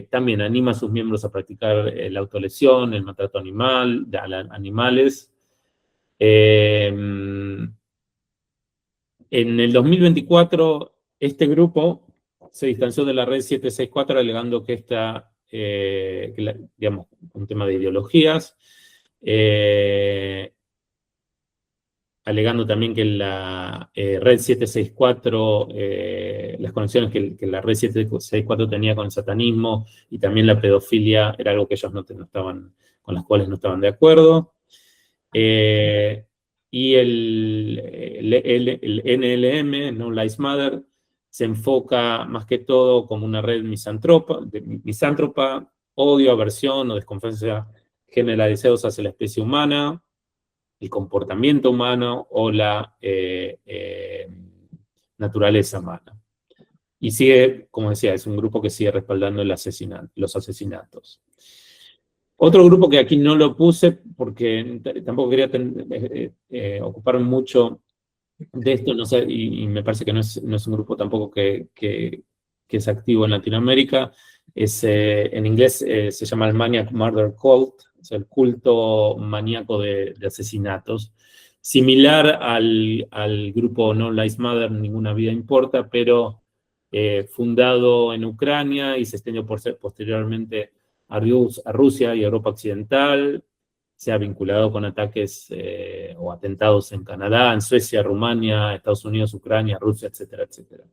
C: También anima a sus miembros a practicar la autolesión, el maltrato animal, a animales. En el 2024, este grupo se distanció de la red 764 alegando que digamos, un tema de ideologías, alegando también que la red 764, las conexiones que la red 764 tenía con el satanismo y también la pedofilia era algo que ellos con las cuales no estaban de acuerdo. Y el NLM, No Lives Matter, se enfoca más que todo como una red misántropa, odio, aversión o desconfianza generalizados hacia la especie humana, el comportamiento humano o la naturaleza humana. Y sigue, como decía, es un grupo que sigue respaldando los asesinatos. Otro grupo que aquí no lo puse porque tampoco quería ocuparme mucho de esto, no sé, y me parece que no es un grupo tampoco que que es activo en Latinoamérica. En inglés se llama el Maniac Murder Cult, o sea, el culto maníaco de asesinatos. Similar al grupo No Lives Matter, Ninguna Vida Importa, pero fundado en Ucrania y se extendió posteriormente a Rusia y Europa Occidental. Se ha vinculado con ataques o atentados en Canadá, en Suecia, Rumania, Estados Unidos, Ucrania, Rusia, etcétera, etcétera.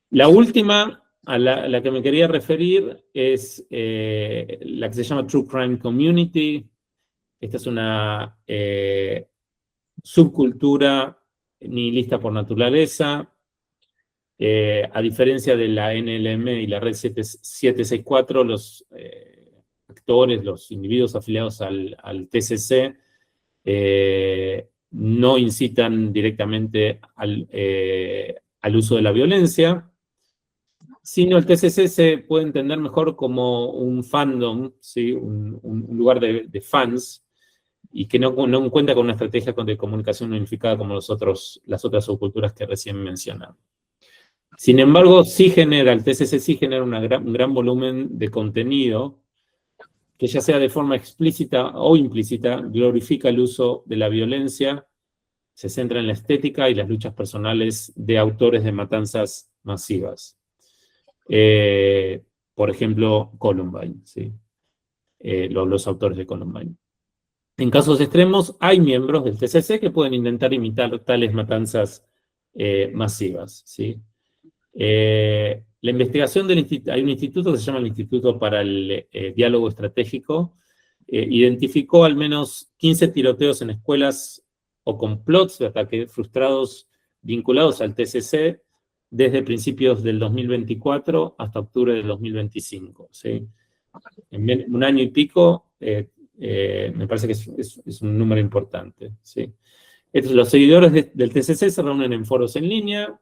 C: La última a la que me quería referir es la que se llama True Crime Community. Esta es una subcultura nihilista por naturaleza. A diferencia de la NLM y la red 764, los actores, los individuos afiliados al TCC, no incitan directamente al uso de la violencia, sino el TCC se puede entender mejor como un fandom, ¿sí? un lugar de fans, y que no cuenta con una estrategia de comunicación unificada como las otras subculturas que recién mencionaba. Sin embargo, el TCC sí genera un gran volumen de contenido que, ya sea de forma explícita o implícita, glorifica el uso de la violencia, se centra en la estética y las luchas personales de autores de matanzas masivas. Por ejemplo, Columbine, ¿sí? Los autores de Columbine. En casos extremos, hay miembros del TCC que pueden intentar imitar tales matanzas masivas, ¿sí? La investigación hay un instituto que se llama el Instituto para el Diálogo Estratégico, identificó al menos 15 tiroteos en escuelas o complots de ataques frustrados vinculados al TCC desde principios del 2024 hasta octubre del 2025, ¿sí? En un año y pico, me parece que es un número importante, ¿sí? Entonces, los seguidores del TCC se reúnen en foros en línea,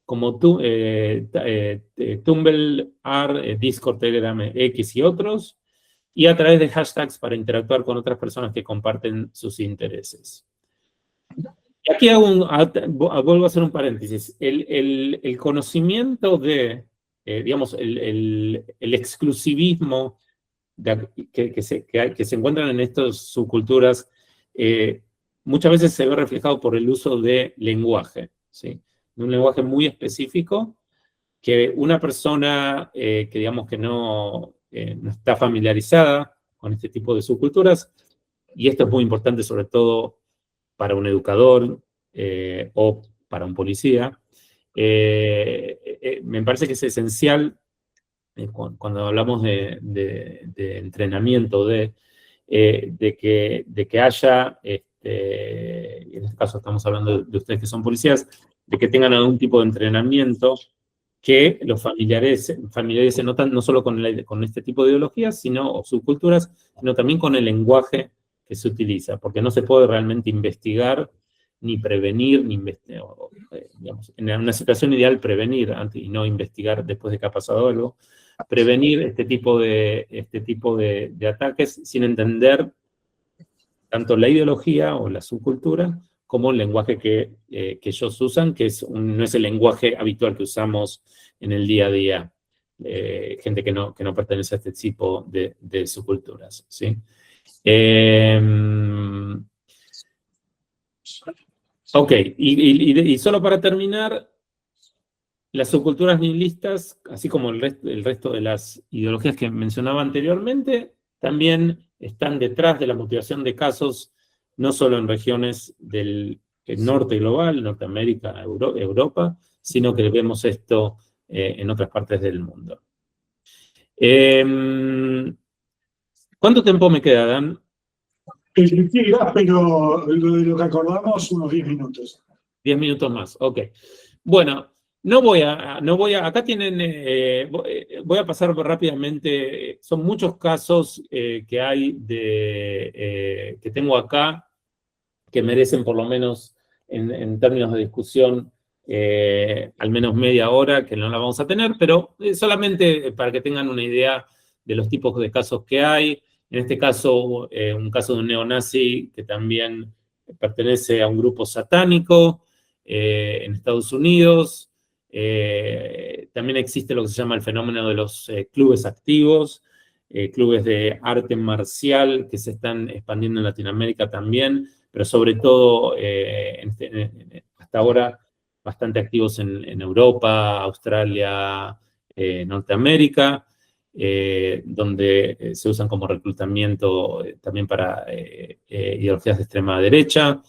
C: como Tumblr, Discord, Telegram, X y otros, y a través de hashtags para interactuar con otras personas que comparten sus intereses. Y aquí vuelvo a hacer un paréntesis. El conocimiento digamos, el exclusivismo que se encuentran en estas subculturas muchas veces se ve reflejado por el uso de lenguaje, ¿sí? De un lenguaje muy específico que una persona que digamos que no está familiarizada con este tipo de subculturas, y esto es muy importante sobre todo para un educador o para un policía, me parece que es esencial cuando hablamos de entrenamiento, de que haya, en este caso estamos hablando de ustedes que son policías, de que tengan algún tipo de entrenamiento que los familiarice no solo con este tipo de ideologías, o subculturas, sino también con el lenguaje que se utiliza, porque no se puede realmente investigar, ni prevenir, digamos, en una situación ideal prevenir y no investigar después de que ha pasado algo, prevenir este tipo de ataques sin entender tanto la ideología o la subcultura como el lenguaje que ellos usan, que no es el lenguaje habitual que usamos en el día a día, gente que no pertenece a este tipo de subculturas, ¿sí? Ok, y solo para terminar, las subculturas nihilistas, así como el resto de las ideologías que mencionaba anteriormente, también están detrás de la motivación de casos, no solo en regiones del norte global, Norteamérica, Europa, sino que vemos esto en otras partes del mundo. ¿Cuánto tiempo me queda, Dan?
A: Pero lo que acordamos, unos 10 minutos.
C: 10 minutos más, ok. Bueno, acá tienen, voy a pasar rápidamente, son muchos casos que hay que tengo acá, que merecen por lo menos en términos de discusión al menos media hora, que no la vamos a tener, pero solamente para que tengan una idea de los tipos de casos que hay. En este caso, un caso de un neonazi que también pertenece a un grupo satánico, en Estados Unidos. También existe lo que se llama el fenómeno de los clubes activos, clubes de arte marcial que se están expandiendo en Latinoamérica también, pero sobre todo hasta ahora bastante activos en Europa, Australia, Norteamérica, donde se usan como reclutamiento también para ideologías de extrema derecha.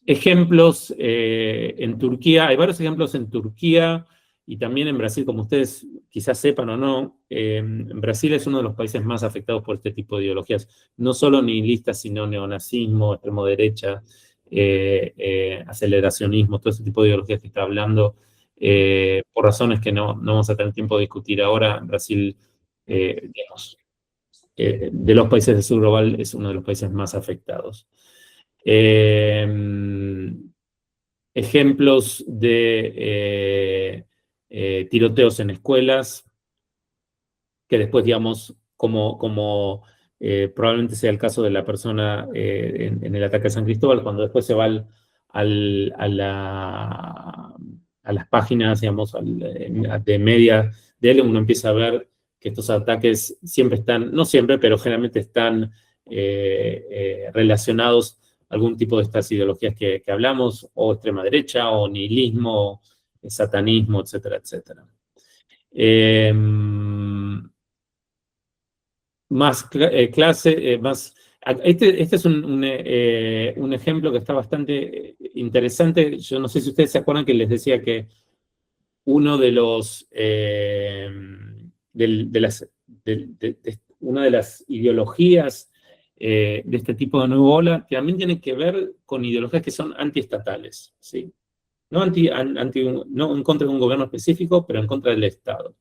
C: Ejemplos en Turquía, hay varios ejemplos en Turquía y también en Brasil, como ustedes quizás sepan o no. Brasil es uno de los países más afectados por este tipo de ideologías, no solo nihilistas, sino neonazismo, extremo derecha, aceleracionismo, todo ese tipo de ideologías que está hablando, por razones que no vamos a tener tiempo de discutir ahora. Brasil, digamos, de los países del sur global, es uno de los países más afectados. Ejemplos de tiroteos en escuelas, que después, digamos, como probablemente sea el caso de la persona en el ataque a San Cristóbal, cuando después se va a las páginas, digamos, de media de él, uno empieza a ver que estos ataques siempre están, no siempre, pero generalmente están relacionados a algún tipo de estas ideologías que hablamos, o extrema derecha, o nihilismo, satanismo, etcétera, etcétera. Este es un ejemplo que está bastante interesante. Yo no sé si ustedes se acuerdan que les decía que uno de los una de las ideologías de este tipo de nueva ola también tiene que ver con ideologías que son antiestatales, ¿sí? No en contra de un gobierno específico, pero en contra del Estado.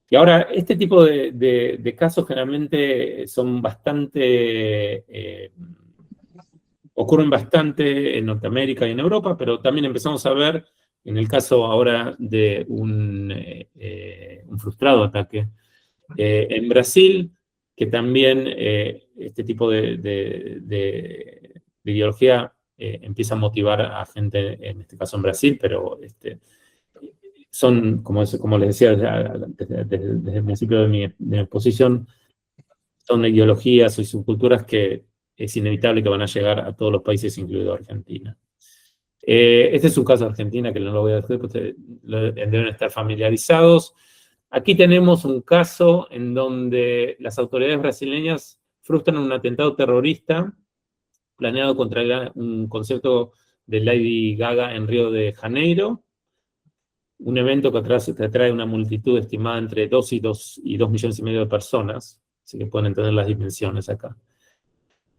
C: Y ahora, este tipo de casos generalmente son ocurren bastante en Norteamérica y en Europa, pero también empezamos a ver, en el caso ahora de un frustrado ataque en Brasil, que también este tipo de ideología empieza a motivar a gente, en este caso en Brasil, pero son, como les decía desde el principio de mi exposición, son ideologías y subculturas que es inevitable que van a llegar a todos los países, incluido Argentina. Este es un caso de Argentina, que no lo voy a decir, porque deben estar familiarizados. Aquí tenemos un caso en donde las autoridades brasileñas frustran un atentado terrorista planeado contra un concierto de Lady Gaga en Río de Janeiro, un evento que atrae una multitud estimada entre 2 y 2,5 millones de personas, así que pueden entender las dimensiones acá.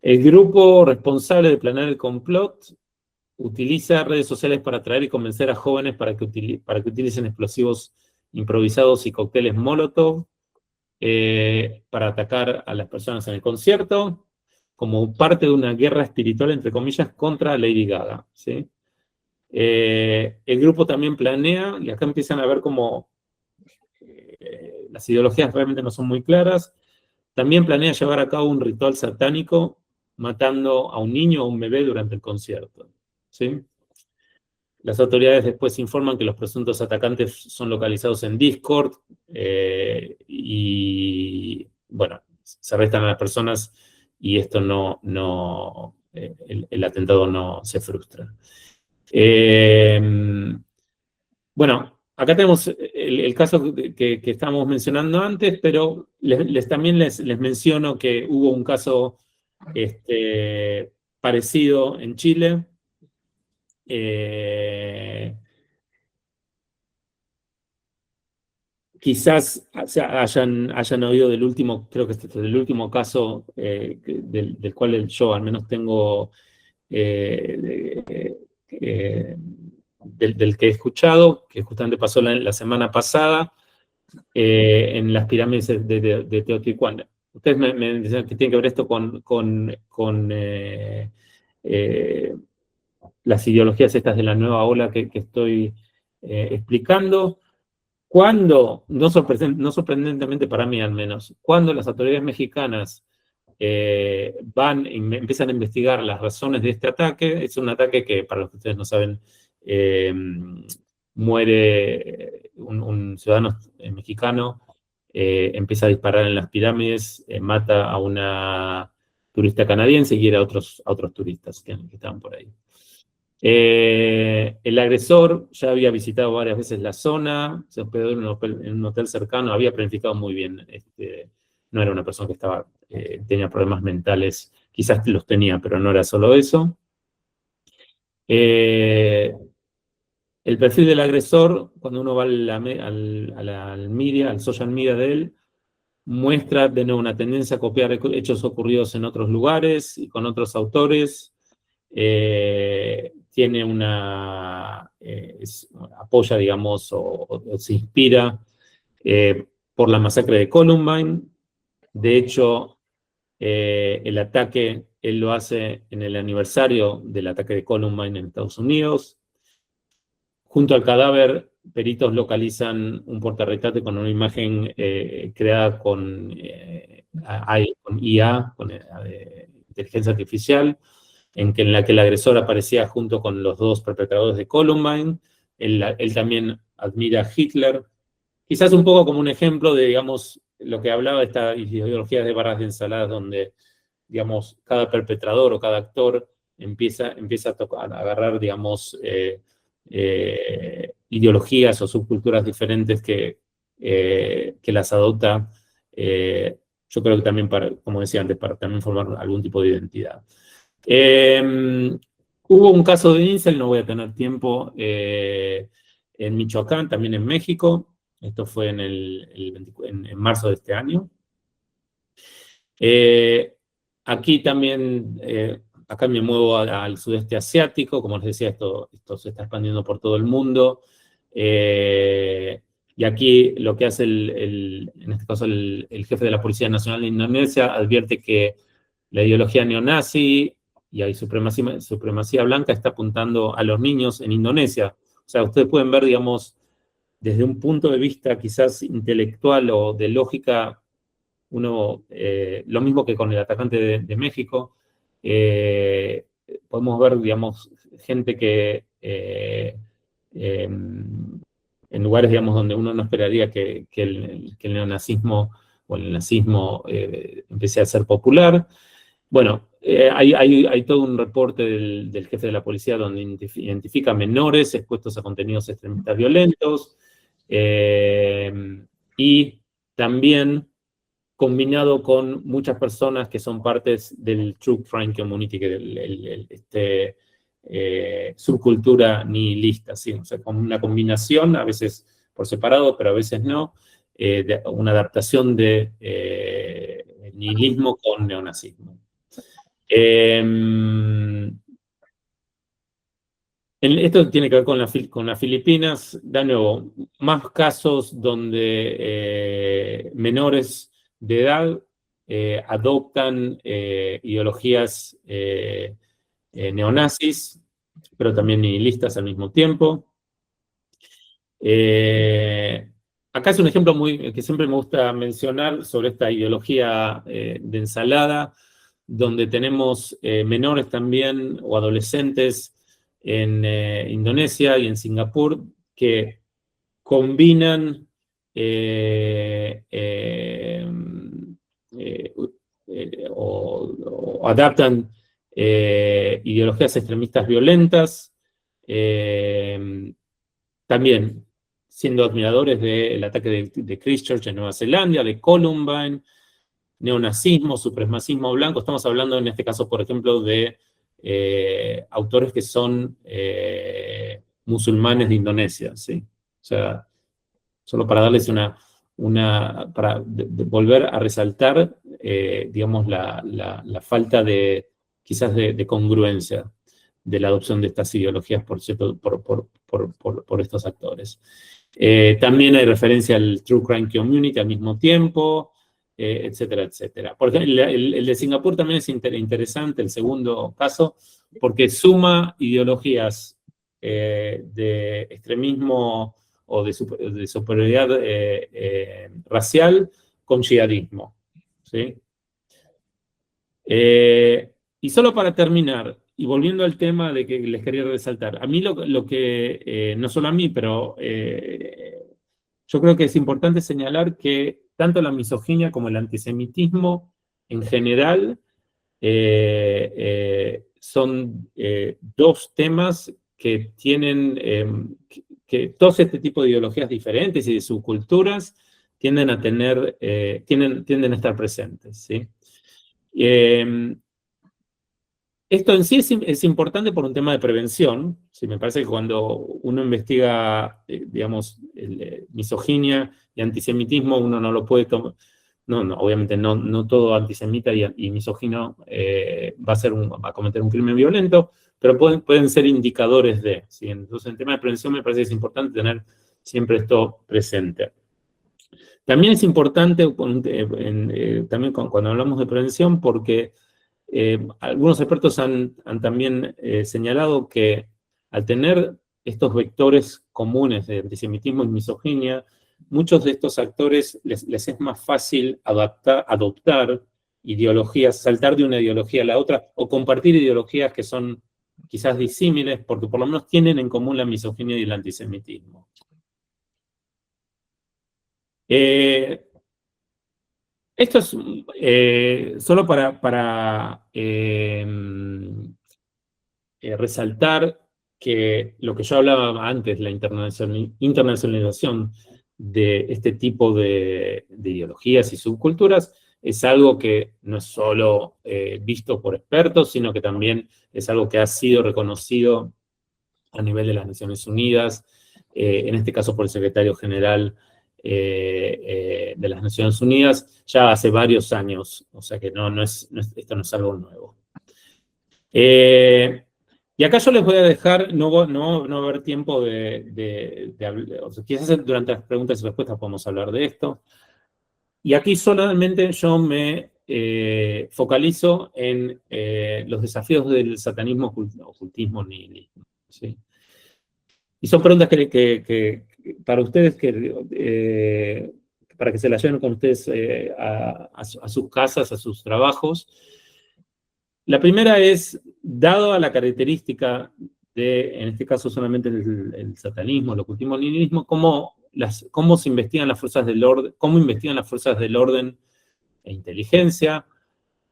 C: El grupo responsable de planear el complot utiliza redes sociales para atraer y convencer a jóvenes para que utilicen explosivos improvisados y cócteles Molotov para atacar a las personas en el concierto, como parte de una guerra espiritual, entre comillas, contra Lady Gaga, ¿sí? El grupo también planea, y acá empiezan a ver cómo las ideologías realmente no son muy claras, también planea llevar a cabo un ritual satánico matando a un niño o un bebé durante el concierto, ¿sí? Las autoridades después informan que los presuntos atacantes son localizados en Discord y, bueno, se arrestan a las personas y esto el atentado no se frustra. Bueno, acá tenemos el caso que estábamos mencionando antes, pero también les menciono que hubo un caso parecido en Chile. Quizás hayan oído del último, creo que este es el último caso del cual yo al menos tengo, del que he escuchado, que justamente pasó la semana pasada en las pirámides de Teotihuacán. Ustedes me dicen que tiene que ver esto con las ideologías estas de la nueva ola que estoy explicando. Cuando, no sorprendentemente para mí al menos, cuando las autoridades mexicanas van y empiezan a investigar las razones de este ataque. Es un ataque que, para los que ustedes no saben, muere un ciudadano mexicano, empieza a disparar en las pirámides, mata a una turista canadiense y hiere a otros turistas que estaban por ahí. El agresor ya había visitado varias veces la zona, se hospedó en un hotel cercano, había planificado muy bien. No era una persona que tenía problemas mentales, quizás los tenía, pero no era solo eso. El perfil del agresor, cuando uno va al social media de él, muestra de nuevo una tendencia a copiar hechos ocurridos en otros lugares y con otros autores. Tiene apoya, digamos, o se inspira por la masacre de Columbine. De hecho, el ataque, él lo hace en el aniversario del ataque de Columbine en Estados Unidos. Junto al cadáver, peritos localizan un portarretrato con una imagen creada con IA, con inteligencia artificial, en la que el agresor aparecía junto con los dos perpetradores de Columbine. Él también admira a Hitler. Quizás un poco como un ejemplo de, digamos, lo que hablaba de esta ideología de barras de ensaladas, donde, digamos, cada perpetrador o cada actor empieza a agarrar, digamos, ideologías o subculturas diferentes que las adopta, yo creo que también, como decía antes, para también formar algún tipo de identidad. Hubo un caso de incel, no voy a tener tiempo, en Michoacán, también en México. Esto fue en marzo de este año. Aquí también, acá me muevo al sudeste asiático. Como les decía, esto se está expandiendo por todo el mundo. Y aquí lo que hace en este caso el jefe de la Policía Nacional de Indonesia advierte que la ideología neonazi y hay supremacía blanca está apuntando a los niños en Indonesia. O sea, ustedes pueden ver, digamos, desde un punto de vista quizás intelectual o de lógica, lo mismo que con el atacante de México, podemos ver, digamos, gente que en lugares, digamos, donde uno no esperaría que el neonazismo o el nazismo empiece a ser popular. Bueno, hay todo un reporte del jefe de la policía donde identifica menores expuestos a contenidos extremistas violentos, y también combinado con muchas personas que son partes del True Crime Community, que subcultura nihilista, ¿sí? O sea, con una combinación, a veces por separado, pero a veces no, una adaptación de nihilismo con neonazismo. Esto tiene que ver con las Filipinas. De nuevo, más casos donde menores de edad adoptan ideologías neonazis, pero también nihilistas al mismo tiempo. Acá es un ejemplo que siempre me gusta mencionar sobre esta ideología de ensalada, donde tenemos menores también o adolescentes en Indonesia y en Singapur que combinan o adaptan ideologías extremistas violentas, también siendo admiradores del ataque de Christchurch en Nueva Zelanda, de Columbine, neonazismo, supremacismo blanco. Estamos hablando en este caso, por ejemplo, de autores que son musulmanes de Indonesia, ¿sí? O sea, solo para darles para volver a resaltar, digamos, la falta quizás de congruencia de la adopción de estas ideologías por estos actores. También hay referencia al True Crime Community al mismo tiempo, etcétera, etcétera. Por ejemplo, el de Singapur también es interesante, el segundo caso, porque suma ideologías de extremismo o de superioridad racial con yihadismo, ¿sí? Y solo para terminar, y volviendo al tema de que les quería resaltar, a mí lo que, no solo a mí, pero yo creo que es importante señalar que tanto la misoginia como el antisemitismo en general son dos temas que tienen, que todos este tipo de ideologías diferentes y de subculturas tienden a tener, tienden a estar presentes, ¿sí? Esto en sí es importante por un tema de prevención. ¿Sí? Me parece que cuando uno investiga, digamos, misoginia y antisemitismo, uno no lo puede tomar. No, obviamente no todo antisemita y misógino va a cometer un crimen violento, pero pueden ser indicadores de. ¿Sí? Entonces, en tema de prevención me parece que es importante tener siempre esto presente. También es importante, también cuando hablamos de prevención, porque algunos expertos han también señalado que al tener estos vectores comunes de antisemitismo y misoginia, muchos de estos actores les es más fácil adoptar ideologías, saltar de una ideología a la otra, o compartir ideologías que son quizás disímiles, porque por lo menos tienen en común la misoginia y el antisemitismo. Esto es solo para resaltar que lo que yo hablaba antes, la internacionalización de este tipo de ideologías y subculturas, es algo que no es solo visto por expertos, sino que también es algo que ha sido reconocido a nivel de las Naciones Unidas, en este caso por el secretario general de las Naciones Unidas, ya hace varios años, o sea que esto no es algo nuevo. Y acá yo les voy a dejar, no va a haber tiempo de hablar, o sea, quizás durante las preguntas y respuestas podemos hablar de esto. Y aquí solamente yo me focalizo en los desafíos del satanismo, ocultismo, nihilismo. ¿Sí? Y son preguntas que para ustedes, para que se las lleven con ustedes a sus casas, a sus trabajos. La primera es, dado a la característica de, en este caso solamente el satanismo, el ocultismo, el nihilismo, cómo se investigan las fuerzas del orden, cómo investigan las fuerzas del orden e inteligencia,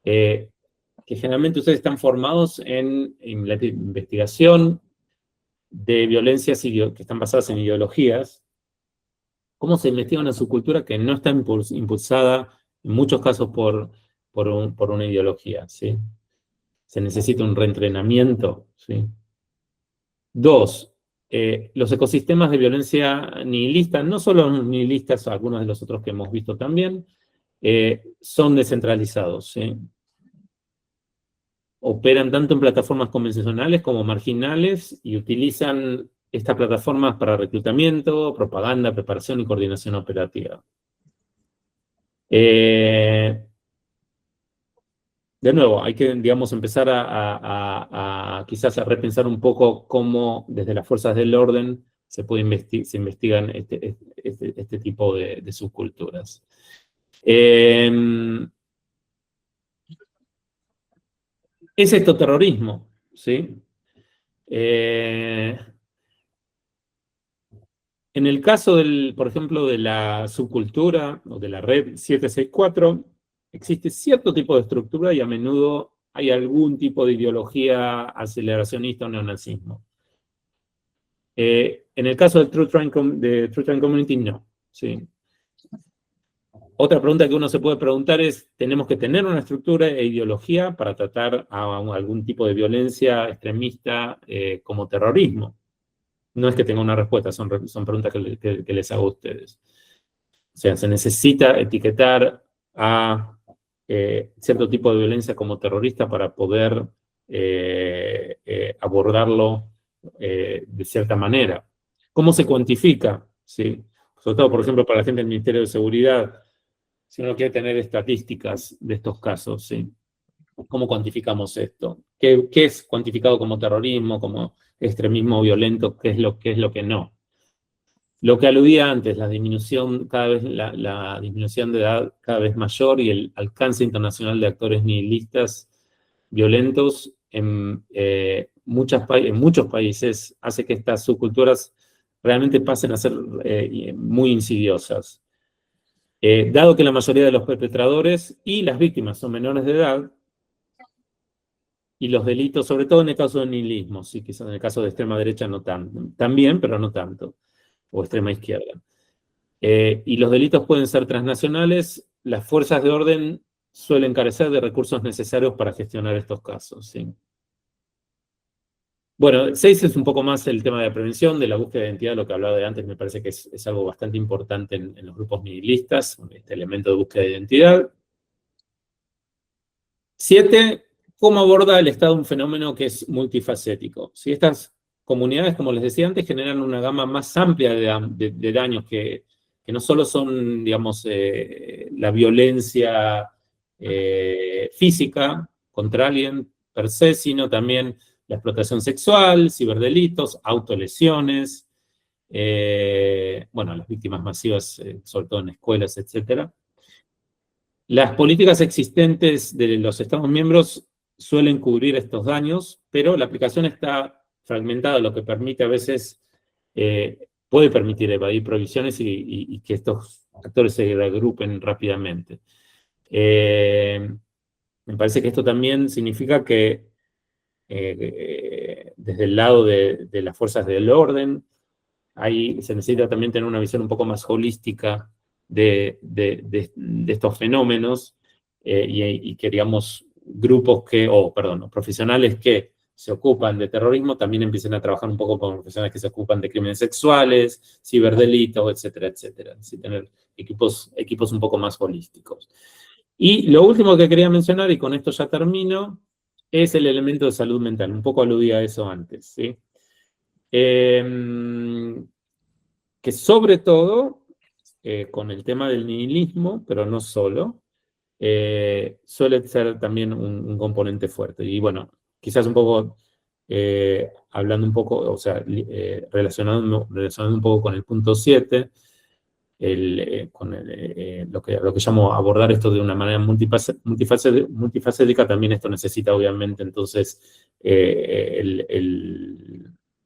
C: que generalmente ustedes están formados en la investigación de violencias que están basadas en ideologías, cómo se investiga una subcultura que no está impulsada, en muchos casos, por una ideología, ¿sí? Se necesita un reentrenamiento, ¿sí? Dos, los ecosistemas de violencia nihilista, no solo los nihilistas, algunos de los otros que hemos visto también, son descentralizados, ¿sí? Operan tanto en plataformas convencionales como marginales y utilizan estas plataformas para reclutamiento, propaganda, preparación y coordinación operativa. De nuevo, hay que, digamos, empezar quizás a repensar un poco cómo desde las fuerzas del orden se investigan este tipo de subculturas. ¿Es esto terrorismo? ¿Sí? En el caso, por ejemplo, de la subcultura o de la red 764, existe cierto tipo de estructura y a menudo hay algún tipo de ideología aceleracionista o neonazismo. En el caso del True Crime Community, no. ¿Sí? Otra pregunta que uno se puede preguntar es, ¿tenemos que tener una estructura e ideología para tratar a algún tipo de violencia extremista como terrorismo? No es que tenga una respuesta, son preguntas que les hago a ustedes. O sea, se necesita etiquetar a cierto tipo de violencia como terrorista para poder abordarlo de cierta manera. ¿Cómo se cuantifica? ¿Sí? Sobre todo, por ejemplo, para la gente del Ministerio de Seguridad, si uno quiere tener estadísticas de estos casos, ¿sí? ¿Cómo cuantificamos esto? ¿Qué es cuantificado como terrorismo, como extremismo violento? ¿Qué es lo que no? Lo que aludía antes, la disminución la disminución de edad cada vez mayor y el alcance internacional de actores nihilistas violentos en muchos países hace que estas subculturas realmente pasen a ser muy insidiosas. Dado que la mayoría de los perpetradores y las víctimas son menores de edad, y los delitos, sobre todo en el caso del nihilismo, sí, quizás en el caso de extrema derecha no tanto, también, pero no tanto, o extrema izquierda. Y los delitos pueden ser transnacionales, las fuerzas de orden suelen carecer de recursos necesarios para gestionar estos casos, ¿sí? Bueno, 6 es un poco más el tema de la prevención, de la búsqueda de identidad, lo que hablaba de antes, me parece que es algo bastante importante en los grupos nihilistas, este elemento de búsqueda de identidad. 7, ¿cómo aborda el Estado un fenómeno que es multifacético? Si estas comunidades, como les decía antes, generan una gama más amplia de daños que no solo son, digamos, la violencia física contra alguien per se, sino también la explotación sexual, ciberdelitos, autolesiones, bueno, las víctimas masivas, sobre todo en escuelas, etcétera. Las políticas existentes de los Estados miembros suelen cubrir estos daños, pero la aplicación está fragmentada, lo que permite a veces, puede permitir evadir prohibiciones y que estos actores se regrupen rápidamente. Me parece que esto también significa que desde el lado de las fuerzas del orden, ahí se necesita también tener una visión un poco más holística de estos fenómenos y que, digamos, profesionales que se ocupan de terrorismo también empiecen a trabajar un poco con profesionales que se ocupan de crímenes sexuales, ciberdelitos, etcétera, etcétera. Así tener equipos un poco más holísticos. Y lo último que quería mencionar, y con esto ya termino, es el elemento de salud mental. Un poco aludí a eso antes, ¿sí? Que sobre todo, con el tema del nihilismo, pero no solo, suele ser también un componente fuerte. Y bueno, quizás un poco, hablando un poco, o sea, relacionando un poco con el punto 7, lo que llamo abordar esto de una manera multifacética, también esto necesita obviamente entonces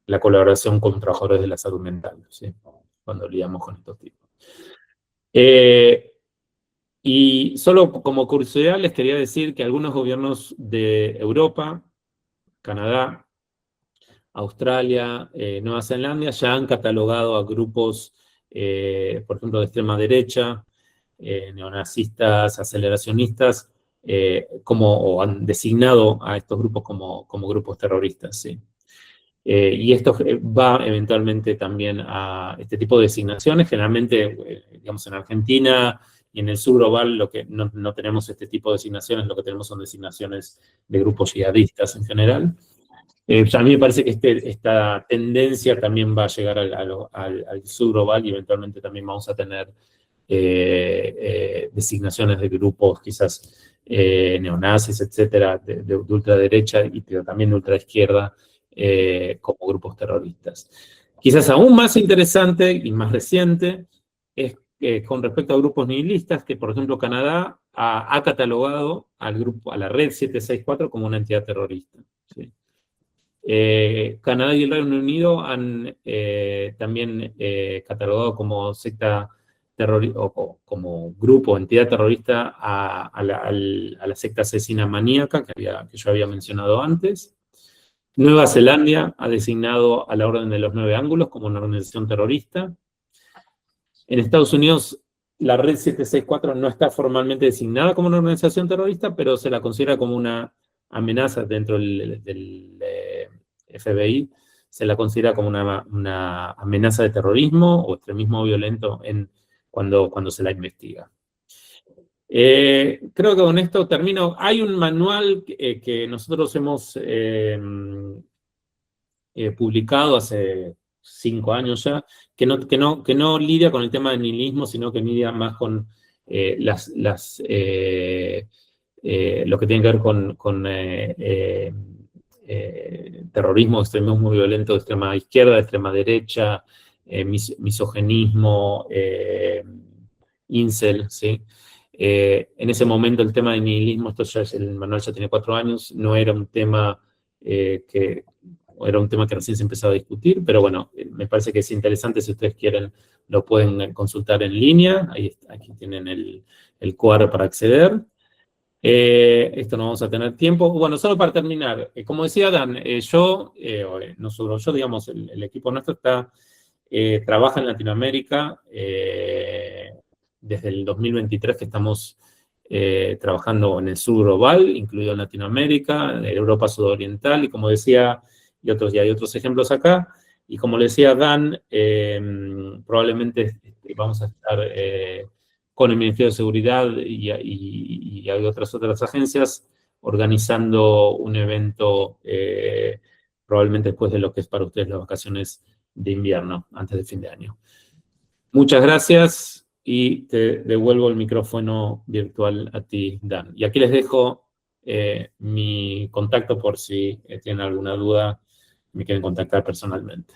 C: la colaboración con trabajadores de la salud mental, ¿sí? Cuando lidiamos con estos tipos. Y solo como curiosidad les quería decir que algunos gobiernos de Europa, Canadá, Australia, Nueva Zelanda ya han catalogado a grupos, por ejemplo, de extrema derecha, neonazistas, aceleracionistas, o han designado a estos grupos como grupos terroristas, ¿sí? Y esto va eventualmente también a este tipo de designaciones. Generalmente, digamos, en Argentina y en el sur global no tenemos este tipo de designaciones, lo que tenemos son designaciones de grupos yihadistas en general. A mí me parece que esta tendencia también va a llegar al sur global y eventualmente también vamos a tener designaciones de grupos quizás neonazis, etcétera, de ultraderecha, pero también de ultraizquierda, como grupos terroristas. Quizás aún más interesante y más reciente es con respecto a grupos nihilistas, que por ejemplo Canadá ha catalogado a la red 764 como una entidad terrorista, ¿sí? Canadá y el Reino Unido han también catalogado como secta terrorista o como grupo o entidad terrorista a la secta asesina maníaca que yo había mencionado antes. Nueva Zelanda ha designado a la Orden de los Nueve Ángulos como una organización terrorista. En Estados Unidos, la Red 764 no está formalmente designada como una organización terrorista, pero se la considera como una amenaza dentro del FBI. Se la considera como una amenaza de terrorismo o extremismo violento cuando se la investiga. Creo que con esto termino. Hay un manual que nosotros hemos publicado hace 5 años ya, que no lidia con el tema del nihilismo, sino que lidia más con lo que tiene que ver con terrorismo, extremismo violento de extrema izquierda, de extrema derecha, misoginismo, incel, ¿sí? En ese momento el tema de nihilismo, el manual ya tiene 4 años, no era un tema era un tema que recién se empezaba a discutir, pero bueno, me parece que es interesante, si ustedes quieren, lo pueden consultar en línea, aquí tienen el QR para acceder. Esto no vamos a tener tiempo. Bueno, solo para terminar, como decía Dan, digamos, el equipo nuestro trabaja en Latinoamérica desde el 2023 que estamos trabajando en el sur global, incluido en Latinoamérica, en Europa sudoriental, y como decía, y hay otros ejemplos acá, y como le decía Dan, probablemente vamos a estar con el Ministerio de Seguridad y hay otras agencias organizando un evento probablemente después de lo que es para ustedes las vacaciones de invierno, antes del fin de año. Muchas gracias y te devuelvo el micrófono virtual a ti, Dan. Y aquí les dejo mi contacto por si tienen alguna duda, me quieren contactar personalmente.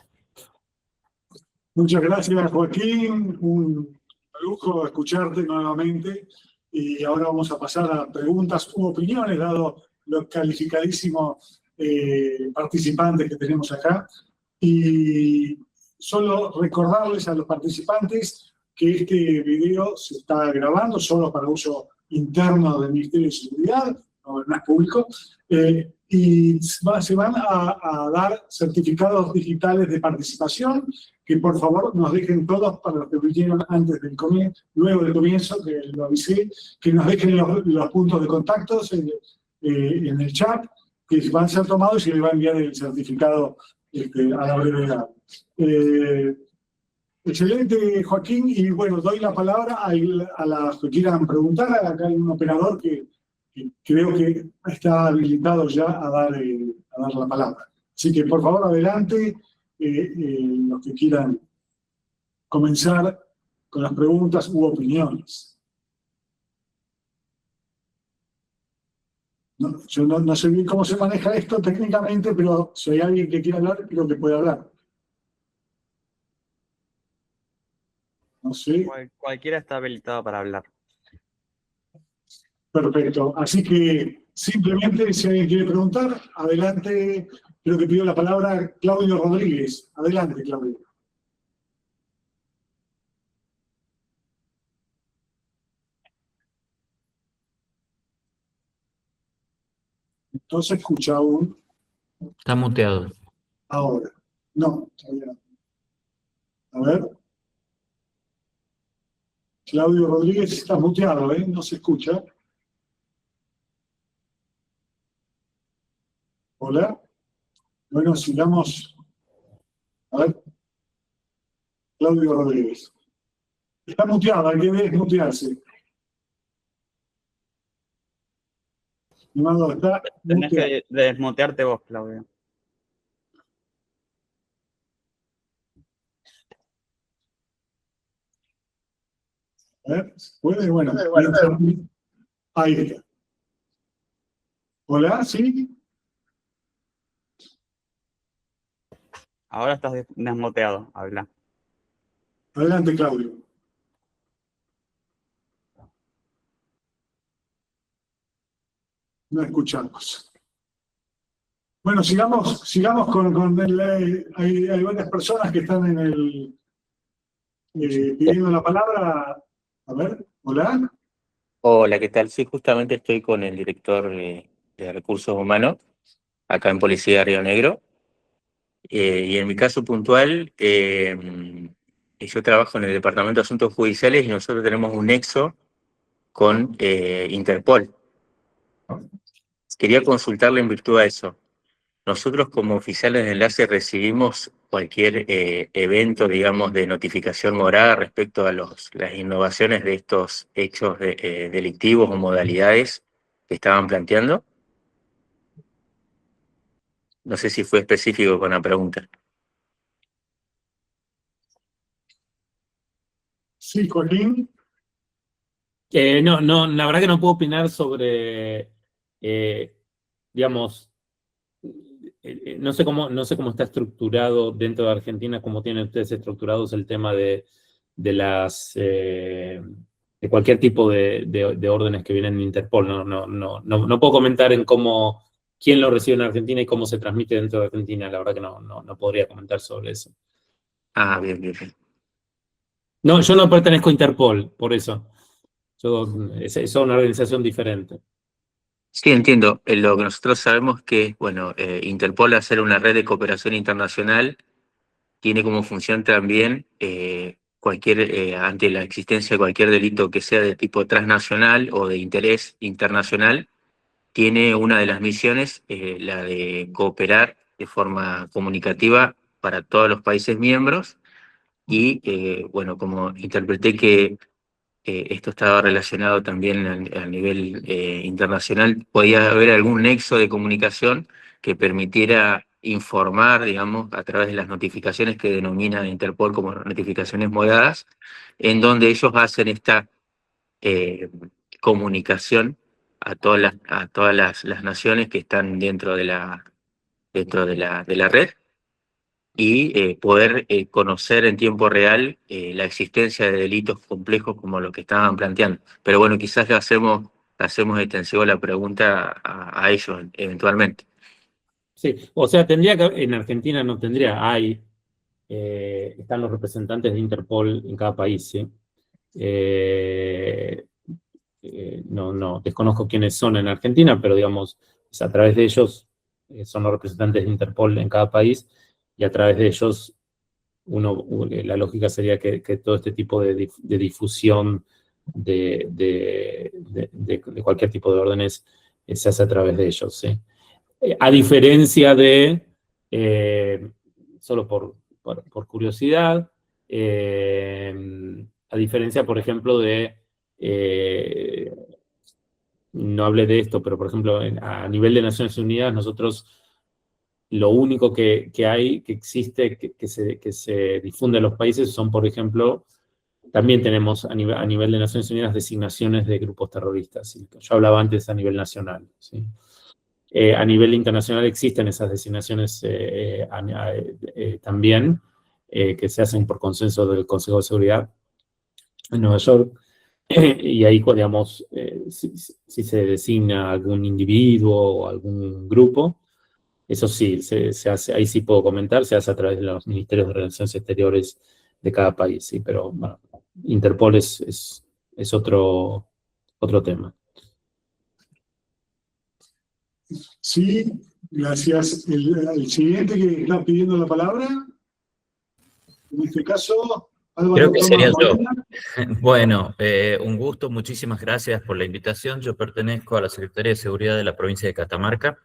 A: Muchas gracias, Joaquín. Un lujo escucharte nuevamente. Y ahora vamos a pasar a preguntas u opiniones, dado los calificadísimos participantes que tenemos acá. Y solo recordarles a los participantes que este video se está grabando solo para uso interno del Ministerio de Seguridad, no es público, y se van a dar certificados digitales de participación, que por favor nos dejen todos, para los que vinieron antes del comienzo, luego del comienzo, que lo avisé, que nos dejen los puntos de contacto en el chat, que van a ser tomados y se les va a enviar el certificado a la brevedad. Excelente, Joaquín, y bueno, doy la palabra a las que quieran preguntar. Acá hay un operador que creo que está habilitado ya a dar la palabra. Así que, por favor, adelante, los que quieran comenzar con las preguntas u opiniones. Yo no sé bien cómo se maneja esto técnicamente, pero si hay alguien que quiera hablar, creo que puede hablar. No sé.
D: Cualquiera está habilitado para hablar.
A: Perfecto. Así que simplemente, si alguien quiere preguntar, adelante. Creo que pidió la palabra Claudio Rodríguez. Adelante, Claudio. Entonces escucha aún.
C: Está muteado.
A: Ahora. No, todavía no. A ver. Claudio Rodríguez está muteado, ¿eh? No se escucha. Hola. Bueno, sigamos. A ver. Claudio Rodríguez. Está muteado, hay que desmutearse. Está
D: Tenés que desmutearte vos, Claudio.
A: A ver, ¿puede? Bueno. Ahí está. Hola, ¿sí?
D: Ahora estás desmuteado, habla.
A: Adelante, Claudio. No escuchamos. Bueno, sigamos con hay varias personas que están pidiendo la palabra. A ver, hola.
E: Hola, ¿qué tal? Sí, justamente estoy con el director de Recursos Humanos, acá en Policía de Río Negro. Y en mi caso puntual, yo trabajo en el Departamento de Asuntos Judiciales y nosotros tenemos un nexo con Interpol. Quería consultarle en virtud a eso. Nosotros como oficiales de enlace recibimos cualquier evento, digamos, de notificación morada respecto a las innovaciones de estos hechos delictivos o modalidades que estaban planteando. No sé si fue específico con la pregunta.
A: Sí, Joaquín.
C: No, la verdad que no puedo opinar sobre, digamos, no sé cómo está estructurado dentro de Argentina, cómo tienen ustedes estructurados el tema de cualquier tipo de órdenes que vienen de Interpol. No puedo comentar en quién lo recibe en Argentina y cómo se transmite dentro de Argentina. La verdad que no podría comentar sobre eso.
E: Ah, bien, bien, bien.
C: No, yo no pertenezco a Interpol, por eso. Es una organización diferente.
E: Sí, entiendo. Lo que nosotros sabemos que, bueno, Interpol, al ser una red de cooperación internacional, tiene como función también ante la existencia de cualquier delito que sea de tipo transnacional o de interés internacional, tiene una de las misiones, la de cooperar de forma comunicativa para todos los países miembros y, bueno, como interpreté que esto estaba relacionado también a nivel internacional, podía haber algún nexo de comunicación que permitiera informar, digamos, a través de las notificaciones que denomina Interpol como notificaciones modadas, en donde ellos hacen esta eh, comunicación a todas las naciones que están dentro de la red y poder conocer en tiempo real la existencia de delitos complejos como lo que estaban planteando. Pero bueno, quizás le hacemos extensivo la pregunta a ellos eventualmente.
C: Sí, o sea, en Argentina no tendría, están los representantes de Interpol en cada país, ¿sí? No, desconozco quiénes son en Argentina, pero digamos, a través de ellos son los representantes de Interpol en cada país y a través de ellos la lógica sería que todo este tipo de difusión de cualquier tipo de órdenes se hace a través de ellos, ¿sí? A diferencia solo por curiosidad, a diferencia, por ejemplo, no hablé de esto, pero por ejemplo, a nivel de Naciones Unidas, nosotros lo único que existe, que se difunde en los países son, por ejemplo, también tenemos a nivel de Naciones Unidas designaciones de grupos terroristas. ¿Sí? Yo hablaba antes a nivel nacional, ¿sí? A nivel internacional existen esas designaciones también, que se hacen por consenso del Consejo de Seguridad en Nueva York, y ahí, digamos, si se designa algún individuo o algún grupo, eso sí, se hace, ahí sí puedo comentar, se hace a través de los ministerios de Relaciones Exteriores de cada país, ¿sí? Pero bueno, Interpol es otro tema.
A: Sí, gracias. El siguiente que está pidiendo la palabra, en este caso, Álvaro
F: Creo que
A: Tomás
F: sería yo.
A: Molina.
F: Bueno, un gusto, muchísimas gracias por la invitación. Yo pertenezco a la Secretaría de Seguridad de la provincia de Catamarca.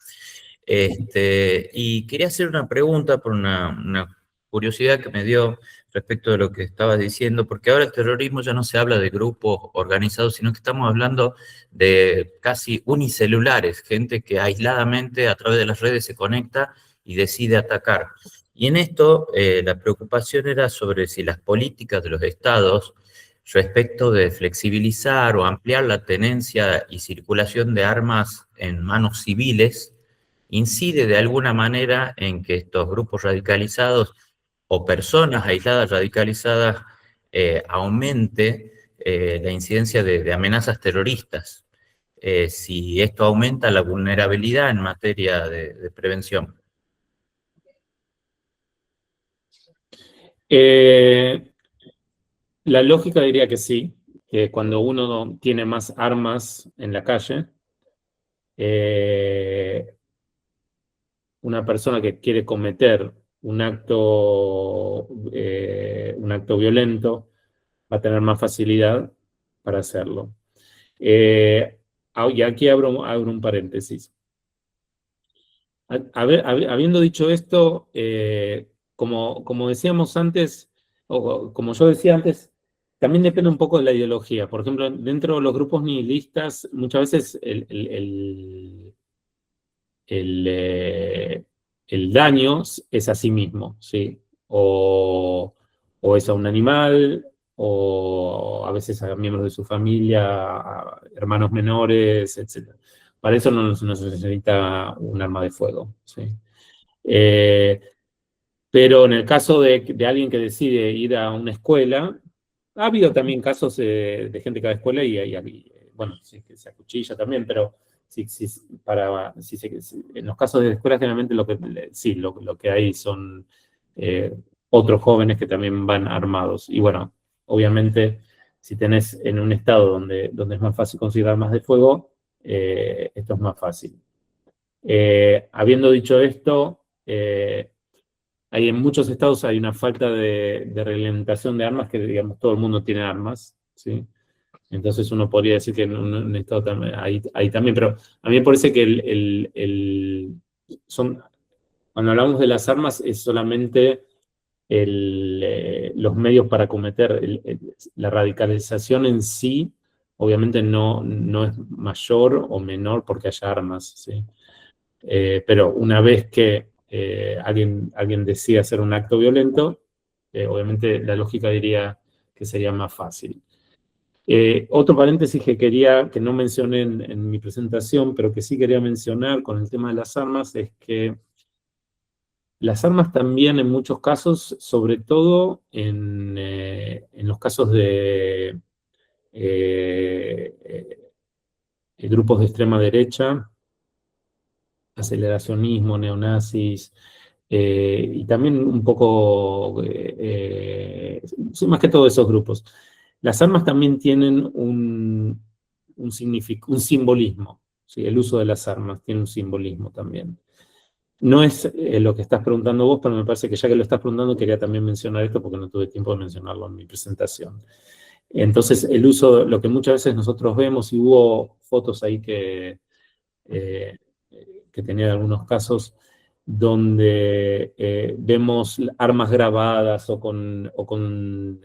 F: Y quería hacer una pregunta por una curiosidad que me dio respecto de lo que estabas diciendo, porque ahora el terrorismo ya no se habla de grupos organizados, sino que estamos hablando de casi unicelulares, gente que aisladamente a través de las redes se conecta y decide atacar. Y en esto la preocupación era sobre si las políticas de los estados respecto de flexibilizar o ampliar la tenencia y circulación de armas en manos civiles incide de alguna manera en que estos grupos radicalizados o personas aisladas radicalizadas aumente la incidencia de amenazas terroristas, si esto aumenta la vulnerabilidad en materia de prevención.
C: La lógica diría que sí, que cuando uno tiene más armas en la calle, una persona que quiere cometer un acto violento va a tener más facilidad para hacerlo. Y aquí abro un paréntesis. Habiendo dicho esto, como decíamos antes, o como yo decía antes, también depende un poco de la ideología. Por ejemplo, dentro de los grupos nihilistas, muchas veces el daño es a sí mismo, ¿sí? O es a un animal, o a veces a miembros de su familia, a hermanos menores, etc. Para eso no se necesita un arma de fuego, ¿sí? Pero en el caso de alguien que decide ir a una escuela, ha habido también casos de gente que va a escuela y bueno, sí, que se acuchilla también, pero en los casos de escuela generalmente lo que hay son otros jóvenes que también van armados. Y bueno, obviamente, si tenés en un estado donde es más fácil conseguir armas de fuego, esto es más fácil. Habiendo dicho esto, en muchos estados hay una falta de reglamentación de armas que, digamos, todo el mundo tiene armas, ¿sí? Entonces uno podría decir que en un estado también, ahí también, pero a mí me parece que cuando hablamos de las armas es solamente los medios para cometer la radicalización en sí, obviamente no es mayor o menor porque haya armas, ¿sí? Pero una vez que alguien decide hacer un acto violento, obviamente la lógica diría que sería más fácil. Otro paréntesis que no mencioné en mi presentación, pero que sí quería mencionar con el tema de las armas, es que las armas también en muchos casos, sobre todo en los casos de grupos de extrema derecha, aceleracionismo, neonazis, y también un poco, más que todo esos grupos. Las armas también tienen un simbolismo, ¿sí? El uso de las armas tiene un simbolismo también. No es lo que estás preguntando vos, pero me parece que ya que lo estás preguntando, quería también mencionar esto porque no tuve tiempo de mencionarlo en mi presentación. Entonces, el uso, lo que muchas veces nosotros vemos, y hubo fotos ahí que tenía algunos casos, donde vemos armas grabadas o con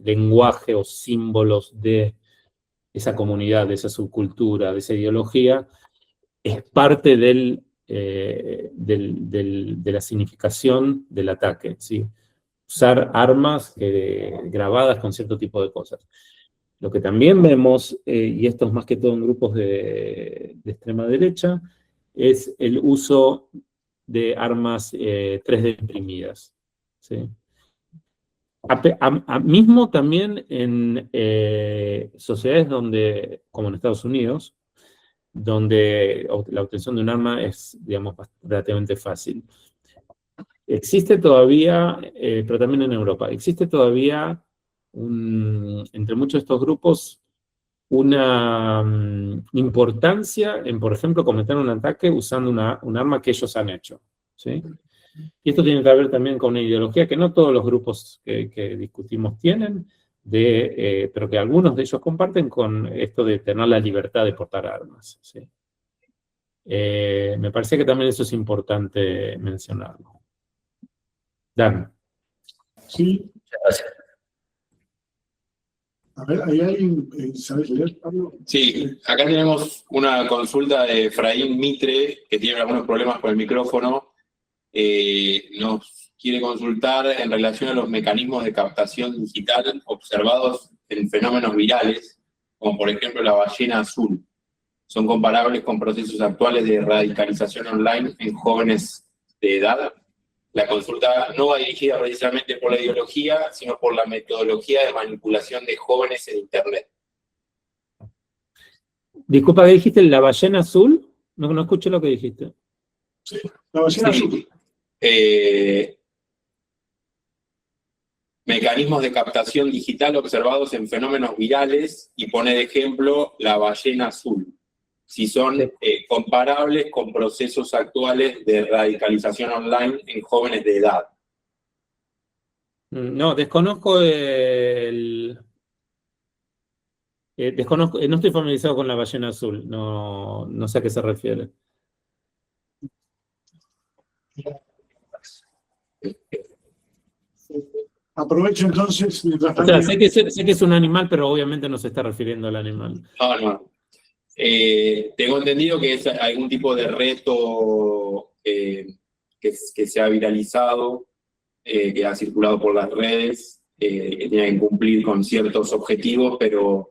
C: lenguaje o símbolos de esa comunidad, de esa subcultura, de esa ideología, es parte de la significación del ataque, ¿sí? Usar armas grabadas con cierto tipo de cosas. Lo que también vemos, y esto es más que todo en grupos de extrema derecha, es el uso de armas 3D imprimidas, ¿sí? Mismo también en sociedades como en Estados Unidos, donde la obtención de un arma es, digamos, relativamente fácil. Existe todavía, pero también en Europa, existe todavía entre muchos de estos grupos una importancia en, por ejemplo, cometer un ataque usando un arma que ellos han hecho, ¿sí? Y esto tiene que ver también con una ideología que no todos los grupos que discutimos tienen, pero que algunos de ellos comparten con esto de tener la libertad de portar armas, ¿sí? Me parece que también eso es importante mencionarlo. Dan.
A: Sí.
F: Muchas gracias.
A: A ver, ¿hay alguien, sabes leer, Pablo?
G: Sí, acá tenemos una consulta de Efraín Mitre, que tiene algunos problemas con el micrófono. Nos quiere consultar en relación a los mecanismos de captación digital observados en fenómenos virales, como por ejemplo la ballena azul. ¿Son comparables con procesos actuales de radicalización online en jóvenes de edad? La consulta no va dirigida precisamente por la ideología, sino por la metodología de manipulación de jóvenes en Internet.
C: Disculpa, ¿qué dijiste? ¿La ballena azul? No escuché lo que dijiste.
A: Sí, la ballena azul.
G: Mecanismos de captación digital observados en fenómenos virales, y pone de ejemplo la ballena azul. Si son comparables con procesos actuales de radicalización online en jóvenes de edad.
C: No, desconozco no estoy familiarizado con la ballena azul, no sé a qué se refiere.
A: Aprovecho entonces, mientras
C: O sea, sé que es un animal, pero obviamente no se está refiriendo al animal.
G: No. Tengo entendido que es algún tipo de reto que se ha viralizado, que ha circulado por las redes, que tiene que cumplir con ciertos objetivos, pero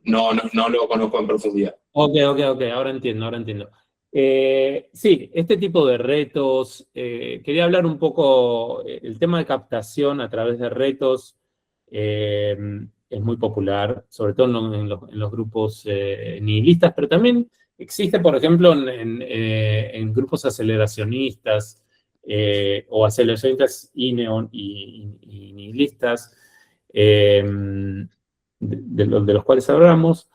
G: no lo conozco en profundidad.
C: Ok, ahora entiendo. Sí, este tipo de retos, quería hablar un poco, el tema de captación a través de retos es muy popular, sobre todo en los grupos nihilistas, pero también existe, por ejemplo, en grupos aceleracionistas o aceleracionistas y nihilistas, de los cuales hablamos,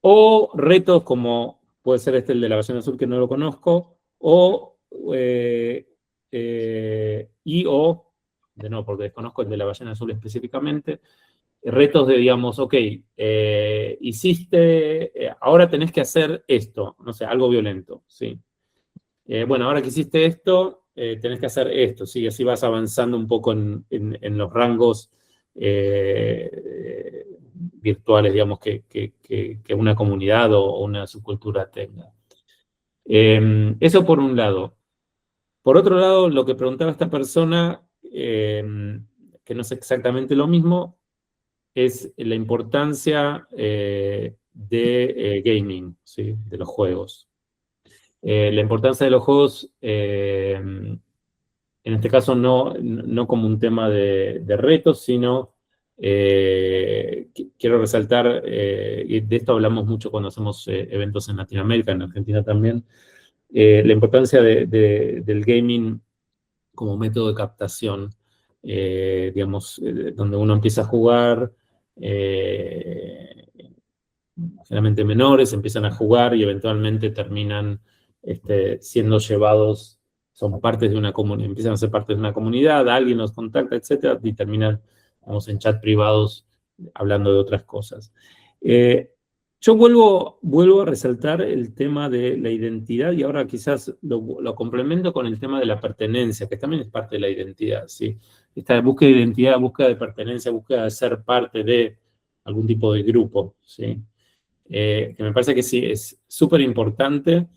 C: o retos como puede ser el de la ballena azul, que no lo conozco, o de nuevo, porque desconozco el de la ballena azul específicamente, retos de, digamos, ok, ahora tenés que hacer esto, no sé, algo violento, ¿sí? Bueno, ahora que hiciste esto, tenés que hacer esto, ¿sí? Así vas avanzando un poco en los rangos virtuales, digamos, que una comunidad o una subcultura tenga. Eso por un lado. Por otro lado, lo que preguntaba esta persona, que no es exactamente lo mismo, es la importancia de gaming, ¿sí? De los juegos. La importancia de los juegos, en este caso no como un tema de retos, sino quiero resaltar, y de esto hablamos mucho cuando hacemos eventos en Latinoamérica, en Argentina también, la importancia del gaming como método de captación, digamos, donde uno empieza a jugar, generalmente menores, empiezan a jugar y eventualmente terminan siendo llevados, son partes de una comunidad, empiezan a ser parte de una comunidad, alguien los contacta, etcétera, y terminan, vamos, en chat privados hablando de otras cosas. Yo vuelvo a resaltar el tema de la identidad y ahora quizás lo complemento con el tema de la pertenencia, que también es parte de la identidad, ¿sí? Esta búsqueda de identidad, búsqueda de pertenencia, búsqueda de ser parte de algún tipo de grupo, ¿sí? Que me parece que sí, es súper importante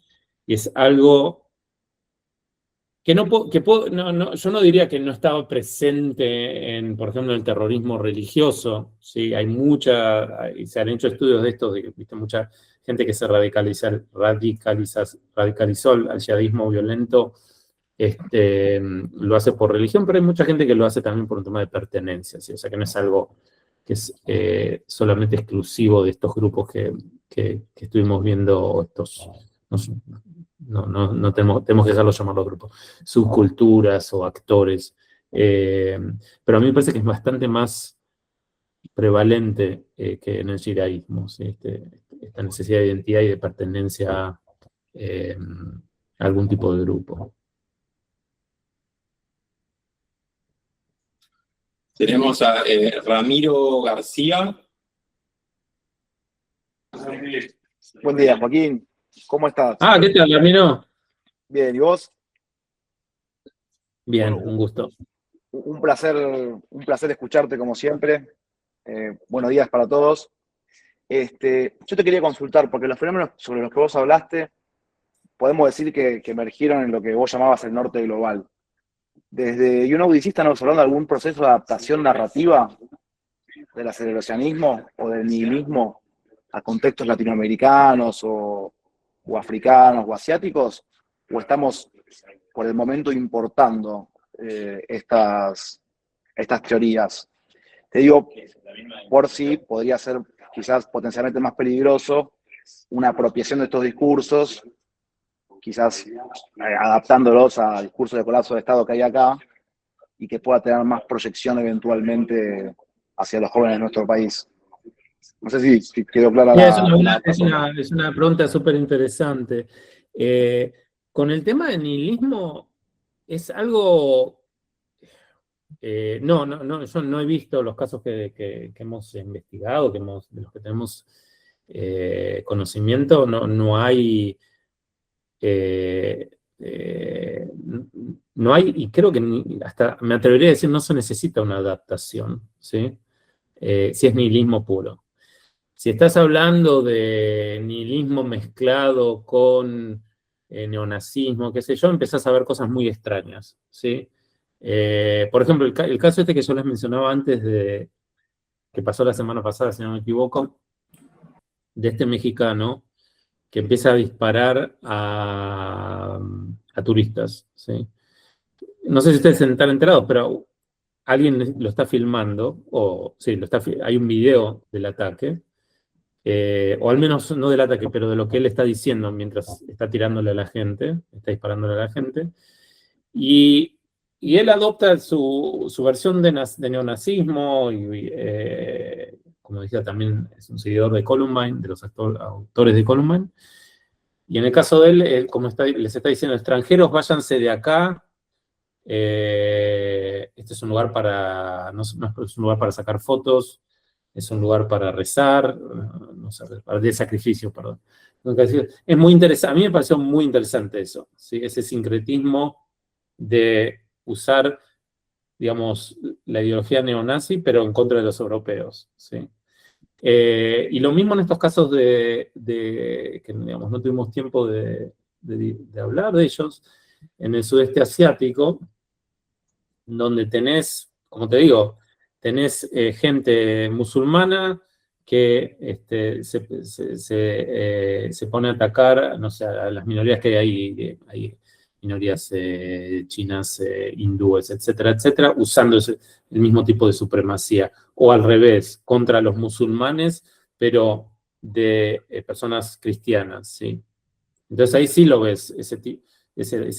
C: y es algo que yo no diría que no estaba presente en, por ejemplo, en el terrorismo religioso, ¿sí? Se han hecho estudios de esto, ¿viste? Mucha gente que se radicalizó al yihadismo violento, lo hace por religión, pero hay mucha gente que lo hace también por un tema de pertenencia, ¿sí? O sea que no es algo que es solamente exclusivo de estos grupos que estuvimos viendo, no tenemos que dejarlos llamarlos grupos, subculturas o actores. Pero a mí me parece que es bastante más prevalente que en el yihadismo, ¿sí? Esta necesidad de identidad y de pertenencia a algún tipo de grupo.
G: Tenemos a Ramiro García.
H: Buen día, Joaquín. ¿Cómo estás?
C: ¿Qué tal, Ramiro?
H: Bien, ¿y vos?
C: Bien,
H: Bueno,
C: un gusto.
H: un placer escucharte como siempre. Buenos días para todos. Yo te quería consultar, porque los fenómenos sobre los que vos hablaste, podemos decir que emergieron en lo que vos llamabas el norte global. Desde YouKnowDC estamos hablando de algún proceso de adaptación narrativa del aceleracionismo o del nihilismo a contextos latinoamericanos o africanos o asiáticos, o estamos por el momento importando estas teorías. Te digo, por si podría ser quizás potencialmente más peligroso una apropiación de estos discursos, quizás adaptándolos a discursos de colapso de Estado que hay acá y que pueda tener más proyección eventualmente hacia los jóvenes de nuestro país. No sé si quedó clara
C: Es una pregunta súper interesante. Con el tema del nihilismo, es algo... yo no he visto los casos que hemos investigado, de los que tenemos conocimiento, no hay... no hay, y creo que hasta me atrevería a decir, no se necesita una adaptación, ¿sí? Si es nihilismo puro. Si estás hablando de nihilismo mezclado con neonazismo, qué sé yo, empezás a ver cosas muy extrañas, ¿sí? Por ejemplo, el caso que yo les mencionaba antes, que pasó la semana pasada, si no me equivoco, de este mexicano que empieza a disparar a turistas, ¿sí? No sé si ustedes están enterados, pero alguien lo está filmando, o sí, hay un video del ataque, o al menos no del ataque, pero de lo que él está diciendo mientras está tirándole a la gente, está disparándole a la gente, y él adopta su versión de neonazismo, y como decía, también es un seguidor de Columbine, de los autores de Columbine, y en el caso de él, como les está diciendo, extranjeros, váyanse de acá. Este es un lugar no es un lugar para sacar fotos, es un lugar para rezar, no sé, de sacrificio, perdón. Es muy interesante, a mí me pareció muy interesante eso, ¿sí? Ese sincretismo de usar, digamos, la ideología neonazi, pero en contra de los europeos, ¿sí? Y lo mismo en estos casos que, digamos, no tuvimos tiempo de hablar de ellos, en el sudeste asiático, donde tenés, como te digo, tenés gente musulmana que se pone a atacar, no sé, a las minorías que hay minorías chinas, hindúes, etcétera, etcétera, usando el mismo tipo de supremacía. O al revés, contra los musulmanes, pero de personas cristianas, ¿sí? Entonces ahí sí lo ves, ese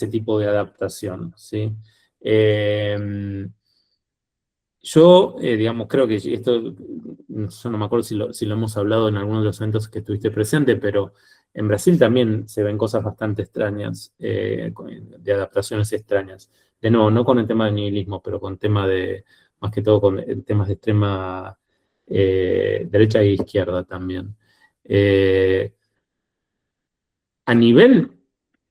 C: tipo de adaptación, ¿sí? Yo, digamos, creo que esto, yo no me acuerdo si lo hemos hablado en algunos de los eventos que estuviste presente, pero en Brasil también se ven cosas bastante extrañas, de adaptaciones extrañas. De nuevo, no con el tema del nihilismo, pero con más que todo con temas de extrema derecha e izquierda también. A nivel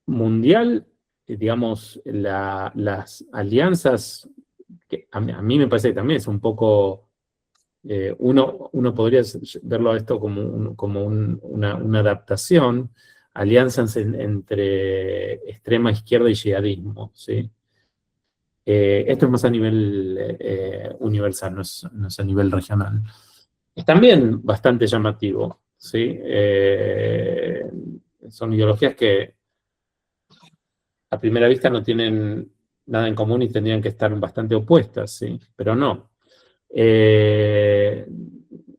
C: mundial, digamos, las alianzas, que a mí me parece que también es un poco, uno podría verlo a esto como una adaptación, alianzas entre extrema izquierda y yihadismo, ¿sí? Esto es más a nivel universal, no es a nivel regional. Es también bastante llamativo, ¿sí? Son ideologías que a primera vista no tienen nada en común y tendrían que estar bastante opuestas, ¿sí? Pero no.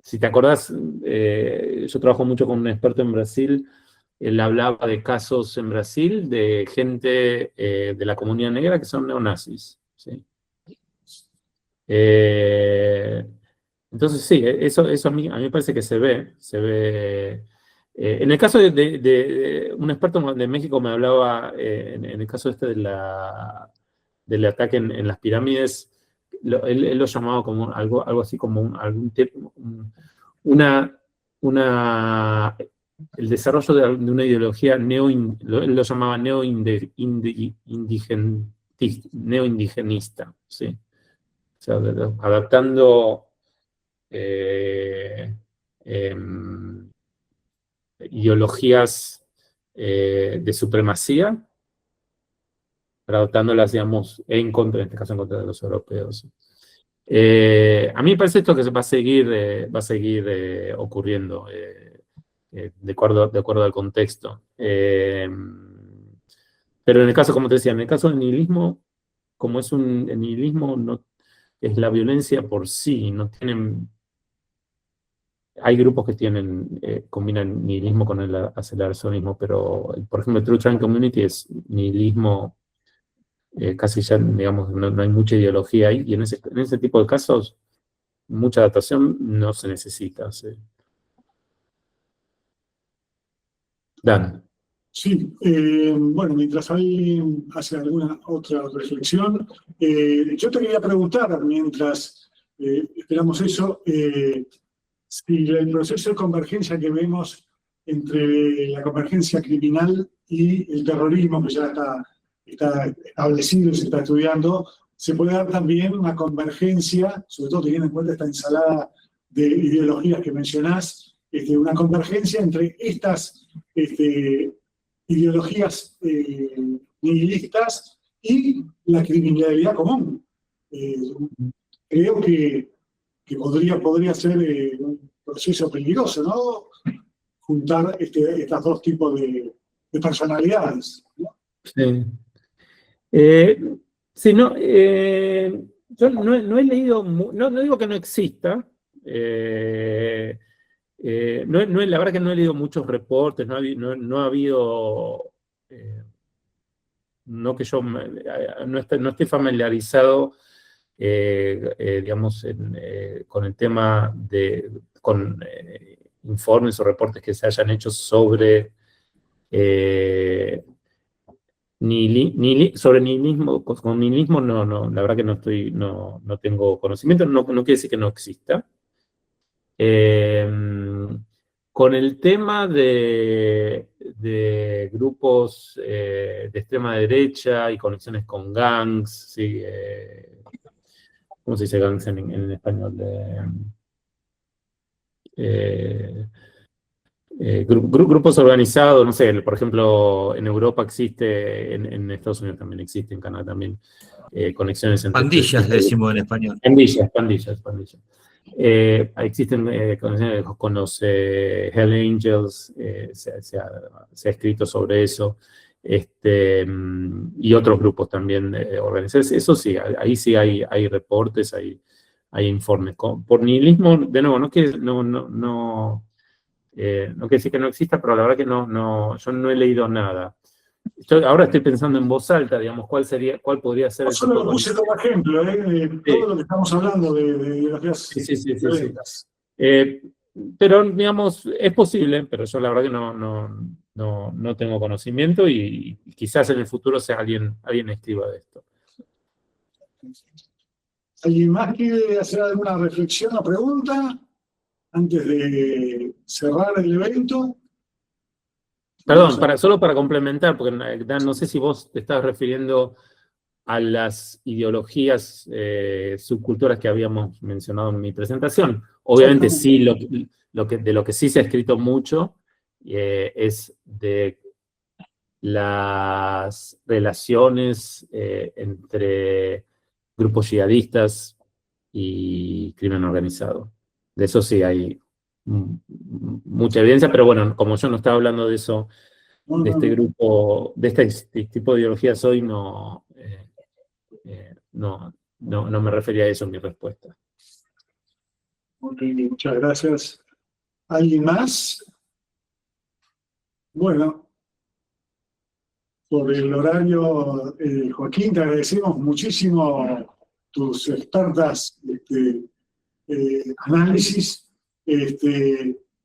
C: Si te acordás, yo trabajo mucho con un experto en Brasil, él hablaba de casos en Brasil de gente de la comunidad negra que son neonazis, ¿sí? Entonces sí, eso a mí me parece que se ve. En el caso de un experto de México me hablaba, en el caso del ataque en las pirámides, él lo llamaba como algo así como el desarrollo de una ideología él lo llamaba neoindigenista, ¿sí? O sea, adaptando ideologías de supremacía, pero adoptándolas, digamos, en este caso en contra de los europeos. A mí me parece esto que va a seguir ocurriendo de acuerdo al contexto. Pero en el caso, como te decía, en el caso del nihilismo, como el nihilismo no es la violencia por sí, no tienen. Hay grupos que combinan nihilismo con el aceleracionismo, pero, por ejemplo, el True Crime Community es nihilismo, casi ya, digamos, no hay mucha ideología ahí, y en ese tipo de casos, mucha adaptación no se necesita, ¿sí? Dan.
A: Sí, bueno, mientras alguien hace alguna otra reflexión, yo te quería preguntar, mientras esperamos eso, si el proceso de convergencia que vemos entre la convergencia criminal y el terrorismo, que ya está establecido y se está estudiando, se puede dar también una convergencia, sobre todo teniendo en cuenta esta ensalada de ideologías que mencionás, una convergencia entre estas ideologías nihilistas y la criminalidad común. Creo que podría ser un proceso peligroso, ¿no? juntar estos dos tipos de personalidades, ¿no?
C: Sí. Sí, no, yo no he leído, no digo que no exista, la verdad que no he leído muchos reportes, no ha habido, no que yo no esté familiarizado, digamos, con el tema con informes o reportes que se hayan hecho sobre sobre nihilismo. Con nihilismo no, la verdad que no tengo conocimiento, no quiere decir que no exista. Con el tema de grupos de extrema derecha y conexiones con gangs, sí, ¿cómo se dice gangs en español? Grupos organizados, no sé, por ejemplo, en Europa existe, en Estados Unidos también existe, en Canadá también, conexiones entre...
F: Pandillas, decimos en español.
C: Pandillas. Existen conexiones con los Hell Angels, se ha escrito sobre eso, y otros grupos también organizados. Eso sí, ahí sí hay reportes, hay informes. Por nihilismo, de nuevo, no quiere decir que no exista, pero la verdad que yo no he leído nada. Ahora estoy pensando en voz alta, digamos, cuál podría ser el...
A: Solo lo puse como ejemplo, todo lo que estamos hablando de ideologías violentas.
C: Pero, digamos, es posible, pero yo la verdad que no tengo conocimiento y quizás en el futuro sea alguien escriba de esto.
A: ¿Alguien más quiere hacer alguna reflexión o pregunta antes de cerrar el evento?
C: Perdón, solo para complementar, porque Dan, no sé si vos te estás refiriendo a las ideologías subculturas que habíamos mencionado en mi presentación. Obviamente sí, de lo que sí se ha escrito mucho es de las relaciones entre grupos yihadistas y crimen organizado. De eso sí hay mucha evidencia, pero bueno, como yo no estaba hablando de eso, de este grupo, de este tipo de ideologías hoy, no me refería a eso en mi respuesta.
A: Ok, muchas gracias. ¿Alguien más? Bueno, por el horario, Joaquín, te agradecemos muchísimo tus expertas análisis,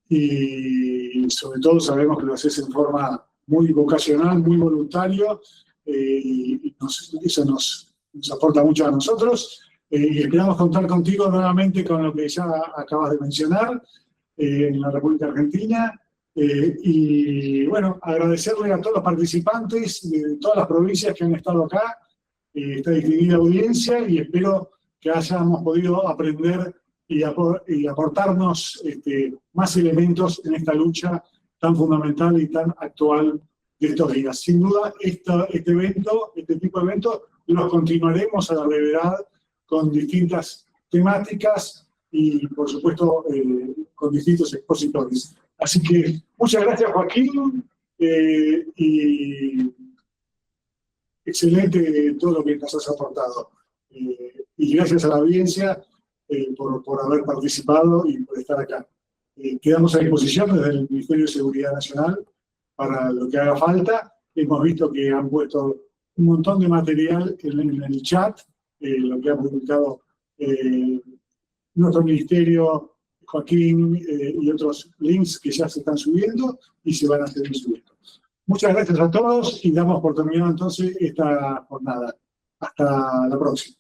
A: y sobre todo sabemos que lo haces en forma muy vocacional, muy voluntario, y eso nos aporta mucho a nosotros, y esperamos contar contigo nuevamente con lo que ya acabas de mencionar en la República Argentina, y bueno, agradecerle a todos los participantes de todas las provincias que han estado acá, esta distinguida audiencia, y espero que hayamos podido aprender y aportarnos más elementos en esta lucha tan fundamental y tan actual de estos días. Sin duda, este tipo de eventos los continuaremos a la brevedad con distintas temáticas y, por supuesto, con distintos expositores. Así que muchas gracias, Joaquín, y excelente todo lo que nos has aportado. Y gracias a la audiencia por haber participado y por estar acá. Quedamos a disposición desde el Ministerio de Seguridad Nacional para lo que haga falta. Hemos visto que han puesto un montón de material en el chat, lo que ha publicado nuestro ministerio, Joaquín, y otros links que ya se están subiendo y se van a seguir subiendo. Muchas gracias a todos y damos por terminado entonces esta jornada. Hasta la próxima.